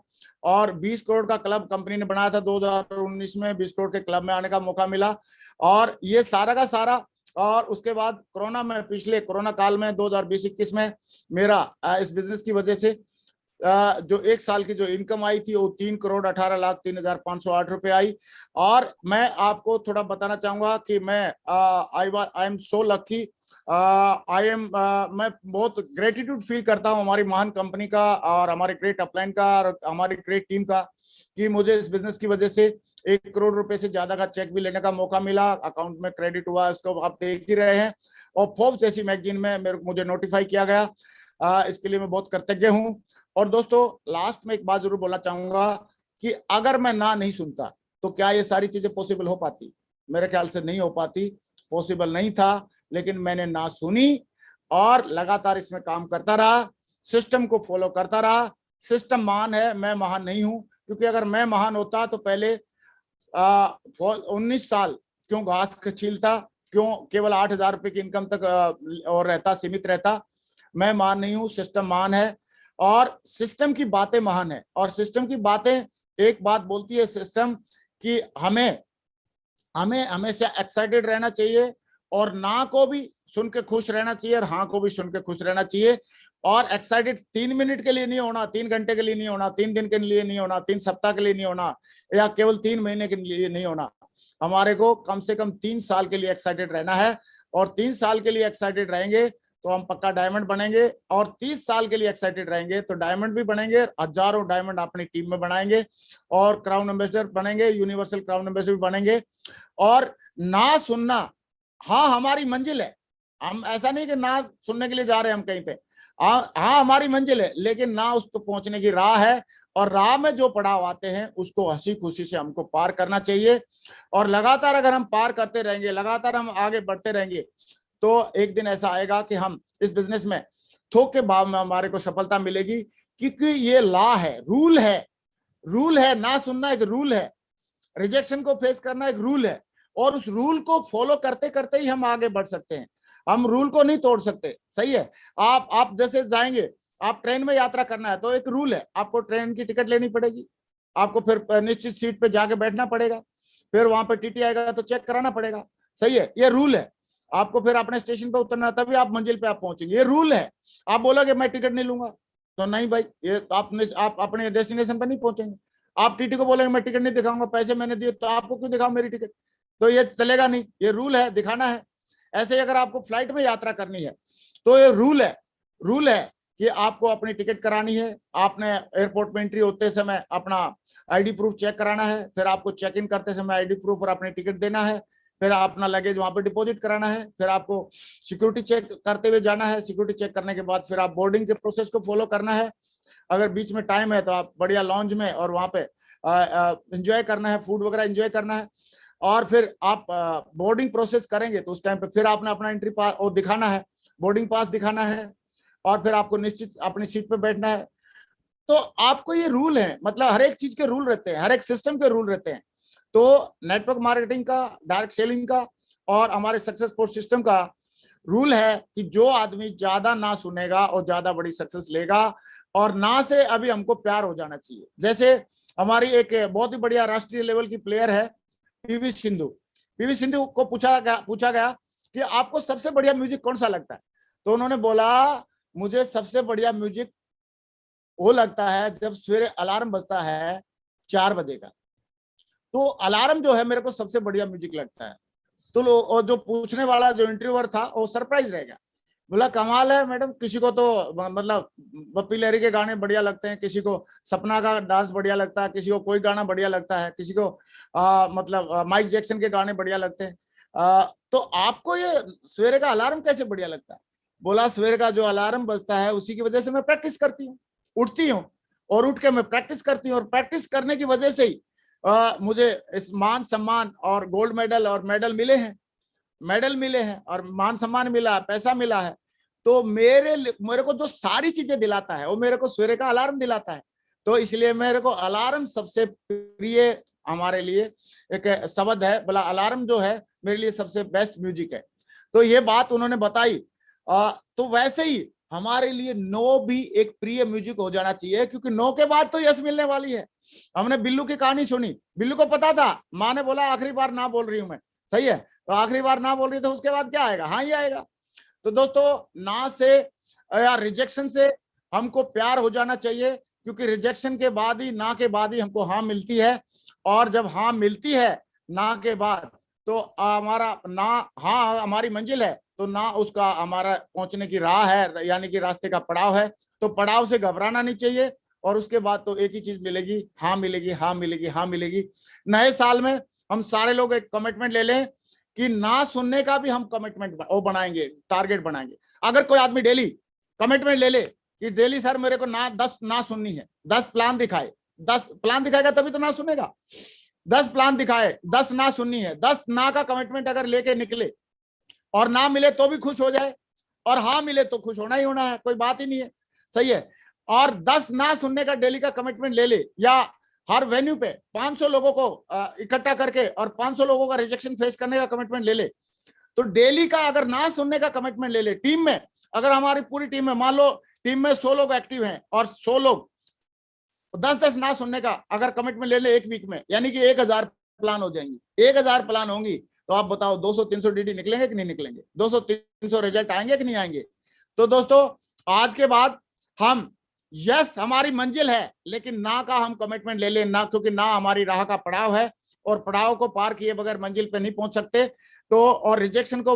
और 20 करोड़ का क्लब कंपनी ने बनाया था 2019 में, 20 करोड़ के क्लब में आने का मौका मिला। और ये सारा का सारा। और उसके बाद कोरोना में, पिछले कोरोना काल में 2020-21 में मेरा इस बिजनेस की वजह से जो 1 साल की जो इनकम आई थी वो 3,18,03,508 रुपए आई। और मैं आपको थोड़ा बताना चाहूंगा कि मैं आई एम सो लकी। मैं बहुत ग्रेटिट्यूड फील करता हूँ हमारी महान कंपनी का और हमारे ग्रेट अपलाइन का और हमारी ग्रेट टीम का, कि मुझे इस बिजनेस की वजह से 1 करोड़ रुपए से ज्यादा का चेक भी लेने का मौका मिला। अकाउंट में क्रेडिट हुआ, इसको आप देख ही रहे हैं। और फोर्ब्स जैसी मैगजीन में मुझे नोटिफाई किया गया। इसके लिए मैं बहुत कृतज्ञ हूँ। और दोस्तों, लास्ट में एक बात जरूर बोलना चाहूंगा कि अगर मैं ना नहीं सुनता तो क्या ये सारी चीजें पॉसिबल हो पाती? मेरे ख्याल से नहीं हो पाती, पॉसिबल नहीं था। लेकिन मैंने ना सुनी और लगातार इसमें काम करता रहा, सिस्टम को फॉलो करता रहा। सिस्टम महान है, मैं महान नहीं हूं। क्योंकि अगर मैं महान होता तो पहले 19 साल क्यों घास छीलता, क्यों केवल 8,000 रुपए की इनकम तक और रहता, सीमित रहता। मैं महान नहीं हूं, सिस्टम महान है। और सिस्टम की बातें महान है। और सिस्टम की बातें एक बात बोलती है सिस्टम कि हमें हमेशा एक्साइटेड रहना चाहिए और ना को भी सुन के खुश रहना चाहिए और हाँ को भी सुन के खुश रहना चाहिए। और एक्साइटेड 3 मिनट के लिए नहीं होना, 3 घंटे के लिए नहीं होना, 3 दिन के लिए नहीं होना, 3 सप्ताह के लिए नहीं होना, या केवल 3 महीने के लिए नहीं होना। हमारे को कम से कम 3 साल के लिए एक्साइटेड रहना है। और 3 साल के लिए एक्साइटेड रहेंगे तो हम पक्का डायमंड बनेंगे। और 30 साल के लिए एक्साइटेड रहेंगे तो डायमंड भी बनेंगे, हजारों डायमंड अपनी टीम में बनाएंगे और क्राउन एम्बेसडर बनेंगे, यूनिवर्सल क्राउन एम्बेसडर भी बनेंगे। और ना सुनना, हाँ हमारी मंजिल है। हम ऐसा नहीं कि ना सुनने के लिए जा रहे हैं हम कहीं पे, हाँ हमारी मंजिल है, लेकिन ना उस तो पहुंचने की राह है। और राह में जो पड़ाव आते हैं उसको हंसी खुशी से हमको पार करना चाहिए। और लगातार अगर हम पार करते रहेंगे, लगातार हम आगे बढ़ते रहेंगे, तो एक दिन ऐसा आएगा कि हम इस बिजनेस में थोक के भाव में हमारे को सफलता मिलेगी। क्योंकि ये लॉ है, रूल है। ना सुनना एक रूल है, रिजेक्शन को फेस करना एक रूल है। और उस रूल को फॉलो करते करते ही हम आगे बढ़ सकते हैं। हम रूल को नहीं तोड़ सकते, सही है। आप जैसे जाएंगे, आप ट्रेन में यात्रा करना है तो एक रूल है, आपको ट्रेन की टिकट लेनी पड़ेगी, आपको फिर निश्चित सीट पे जाके बैठना पड़ेगा, फिर वहां पे टीटी आएगा तो चेक कराना पड़ेगा। सही है, ये रूल है। आपको फिर अपने स्टेशन पे उतरना, तभी आप मंजिल पे आप पहुंचेंगे, ये रूल है। आप बोलोगे मैं टिकट नहीं लूंगा, तो नहीं भाई, ये आप अपने डेस्टिनेशन पर नहीं पहुंचेंगे। आप टीटी को बोलेंगे मैं टिकट नहीं दिखाऊंगा, पैसे मैंने दिए, तो आपको क्यों दिखाऊं मेरी टिकट, तो ये चलेगा नहीं, ये रूल है, दिखाना है। ऐसे ही अगर आपको फ्लाइट में यात्रा करनी है तो ये रूल है कि आपको अपनी टिकट करानी है, आपने एयरपोर्ट में एंट्री होते समय अपना आईडी प्रूफ चेक कराना है, फिर आपको चेक इन करते समय आईडी प्रूफ और अपनी टिकट देना है, फिर अपना लगेज वहां पे डिपॉजिट कराना है, फिर आपको सिक्योरिटी चेक करते हुए जाना है, सिक्योरिटी चेक करने के बाद फिर आप बोर्डिंग के प्रोसेस को फॉलो करना है। अगर बीच में टाइम है तो आप बढ़िया लॉन्ज में और वहां पे एंजॉय करना है, फूड वगैरह एंजॉय करना है, और फिर आप बोर्डिंग प्रोसेस करेंगे तो उस टाइम पे फिर आपने अपना एंट्री पास और दिखाना है, बोर्डिंग पास दिखाना है, और फिर आपको निश्चित अपनी सीट पे बैठना है। तो आपको ये रूल है, मतलब हर एक चीज के रूल रहते हैं, हर एक सिस्टम के रूल रहते हैं। तो नेटवर्क मार्केटिंग का, डायरेक्ट सेलिंग का और हमारे सक्सेस फोर्स सिस्टम का रूल है कि जो आदमी ज्यादा ना सुनेगा और ज्यादा बड़ी सक्सेस लेगा, और ना से अभी हमको प्यार हो जाना चाहिए। जैसे हमारी एक बहुत ही बढ़िया राष्ट्रीय लेवल की प्लेयर है पीवी सिंधु। पीवी सिंधु को पूछा गया कि आपको सबसे बढ़िया म्यूजिक कौन सा लगता है, तो उन्होंने बोला मुझे सबसे बढ़िया म्यूजिक वो लगता है जब सवेरे अलार्म बजता है 4 बजे का, तो अलार्म जो है मेरे को सबसे बढ़िया म्यूजिक लगता है। तो और जो पूछने वाला जो इंटरव्यूअर था वो सरप्राइज रह गया, बोला कमाल है मैडम, किसी को तो मतलब बप्पी लहरी के गाने बढ़िया लगते हैं, किसी को सपना का डांस बढ़िया लगता है, किसी को कोई गाना बढ़िया लगता है, किसी को मतलब माइक जैक्सन के गाने बढ़िया लगते हैं, तो आपको ये सवेरे का अलार्म कैसे बढ़िया लगता है? बोला सवेरे का जो अलार्म बजता है उसी की वजह से मैं प्रैक्टिस करती हूँ, उठती हूँ और उठ के मैं प्रैक्टिस करती हूँ, और प्रैक्टिस करने की वजह से ही मुझे इस मान सम्मान और गोल्ड मेडल और मेडल मिले हैं और मान सम्मान मिला है, पैसा मिला है। तो मेरे को जो सारी चीजें दिलाता है वो मेरे को सवेरे का अलार्म दिलाता है। तो इसलिए मेरे को अलार्म सबसे प्रिय हमारे लिए एक शब्द है, बोला अलार्म जो है मेरे लिए सबसे बेस्ट म्यूजिक है। तो ये बात उन्होंने बताई। तो वैसे ही हमारे लिए नो भी एक प्रिय म्यूजिक हो जाना चाहिए, क्योंकि नो के बाद तो यस मिलने वाली है। हमने बिल्लू की कहानी सुनी, बिल्लू को पता था, माँ ने बोला आखिरी बार ना बोल रही हूं मैं, सही है, तो आखिरी बार ना बोल रही तो उसके बाद क्या आएगा? हाँ ही आएगा। तो दोस्तों ना से या रिजेक्शन से हमको प्यार हो जाना चाहिए, क्योंकि रिजेक्शन के बाद ही, ना के बाद ही हमको हाँ मिलती है, और जब हाँ मिलती है ना के बाद तो हमारा ना, हाँ हमारी मंजिल है तो ना उसका हमारा पहुंचने की राह है, यानी कि रास्ते का पड़ाव है। तो पड़ाव से घबराना नहीं चाहिए, और उसके बाद तो एक ही चीज मिलेगी, हाँ मिलेगी, हाँ मिलेगी, हाँ मिलेगी। नए साल में हम सारे लोग एक कमिटमेंट ले लें कि ना सुनने का भी हम कमिटमेंट वो बनाएंगे, टारगेट बनाएंगे। अगर कोई आदमी डेली कमिटमेंट ले ले कि डेली सर मेरे को ना 10 ना सुननी है, 10 प्लान दिखाए, 10 प्लान दिखाएगा तभी तो ना सुनेगा। 10 प्लान दिखाए, 10 ना सुननी है, 10 ना का कमिटमेंट अगर लेके निकले और ना मिले तो भी खुश हो जाए, और हाँ मिले तो खुश होना ही होना है, कोई बात ही नहीं है, सही है। और 10 ना सुनने का डेली का कमिटमेंट ले ले, या हर वेन्यू पे 500 लोगों को इकट्ठा करके और 500 लोगों का रिजेक्शन फेस करने का कमिटमेंट ले ले। तो डेली का अगर ना सुनने का कमिटमेंट ले ले, टीम में अगर हमारी पूरी टीम में मान लो टीम में 100 लोग एक्टिव हैं और 100 लोग 10-10 ना सुनने का अगर कमिटमेंट ले ले एक वीक में, यानी कि 1000 प्लान हो जाएंगी। 1000 प्लान होंगी तो आप बताओ 200-300 डीडी निकलेंगे कि नहीं निकलेंगे? 200-300 रिजल्ट आएंगे कि नहीं आएंगे? तो दोस्तों आज के बाद हम यस हमारी मंजिल है, लेकिन ना का हम कमिटमेंट ले लें ना, क्योंकि ना हमारी राह का पड़ाव है और पड़ाव को पार किए बगैर मंजिल पे नहीं पहुंच सकते। तो और रिजेक्शन को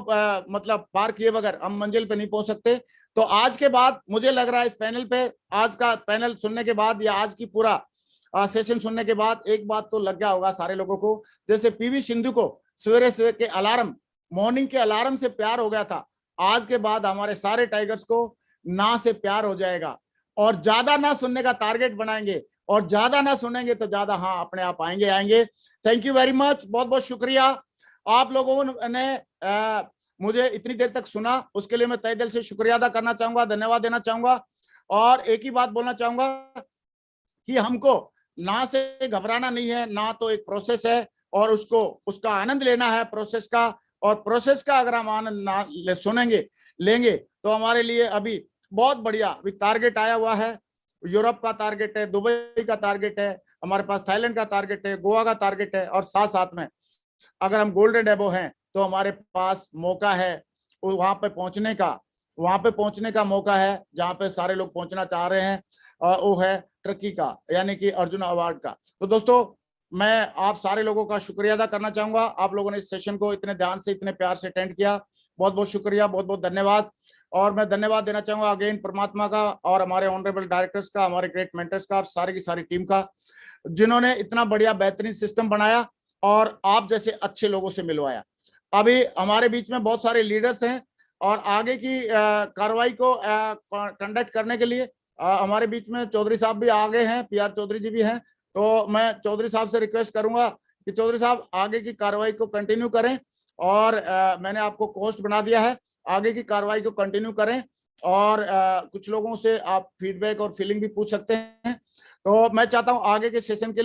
मतलब पार किए बगैर हम मंजिल पे नहीं पहुंच सकते। तो आज के बाद मुझे लग रहा है इस पैनल पे, आज का पैनल सुनने के बाद या आज की पूरा सेशन सुनने के बाद एक बात तो लग गया होगा सारे लोगों को, जैसे पीवी सिंधु को सवेरे सवेरे के अलार्म, मॉर्निंग के अलार्म से प्यार हो गया था, आज के बाद हमारे सारे टाइगर्स को ना से प्यार हो जाएगा, और ज्यादा ना सुनने का टारगेट बनाएंगे, और ज्यादा ना सुनेंगे तो ज्यादा हाँ अपने आप आएंगे। थैंक यू वेरी मच, बहुत बहुत शुक्रिया आप लोगों ने मुझे इतनी देर तक सुना, उसके लिए मैं तहे दिल से शुक्रिया अदा करना चाहूंगा, धन्यवाद देना चाहूंगा। और एक ही बात बोलना चाहूंगा कि हमको ना से घबराना नहीं है, ना तो एक प्रोसेस है और उसका आनंद लेना है प्रोसेस का, और प्रोसेस का अगर हम आनंद ना सुनेंगे लेंगे तो हमारे लिए अभी बहुत बढ़िया अभी टारगेट आया हुआ है। यूरोप का टारगेट है, दुबई का टारगेट है, हमारे पास थाईलैंड का टारगेट है, गोवा का टारगेट है, और साथ साथ में अगर हम गोल्डन एबो हैं तो हमारे पास मौका है वहां पे पहुंचने का, मौका है जहां पे सारे लोग पहुंचना चाह रहे हैं, और वो है टर्की का, यानी कि अर्जुन अवार्ड का। तो दोस्तों मैं आप सारे लोगों का शुक्रिया अदा करना चाहूंगा, आप लोगों ने इस सेशन को इतने ध्यान से, इतने प्यार से अटेंड किया, बहुत बहुत शुक्रिया, बहुत बहुत धन्यवाद। और मैं धन्यवाद देना चाहूंगा अगेन परमात्मा का, और हमारे ऑनरेबल डायरेक्टर्स का, हमारे ग्रेट मेंटर्स का, और सारी की सारी टीम का, जिन्होंने इतना बढ़िया बेहतरीन सिस्टम बनाया और आप जैसे अच्छे लोगों से मिलवाया। अभी हमारे बीच में बहुत सारे लीडर्स हैं, और आगे की कार्रवाई को कंडक्ट करने के लिए हमारे बीच में चौधरी साहब भी आ गए हैं, PR चौधरी जी भी हैं। तो मैं चौधरी साहब से रिक्वेस्ट करूंगा कि चौधरी साहब आगे की कार्रवाई को कंटिन्यू करें, और मैंने आपको पोस्ट बना दिया है, आगे की कार्रवाई को कंटिन्यू करें, और कुछ लोगों से आप फीडबैक और फीलिंग भी पूछ सकते हैं। तो मैं चाहता हूं आगे के सेशन के लिए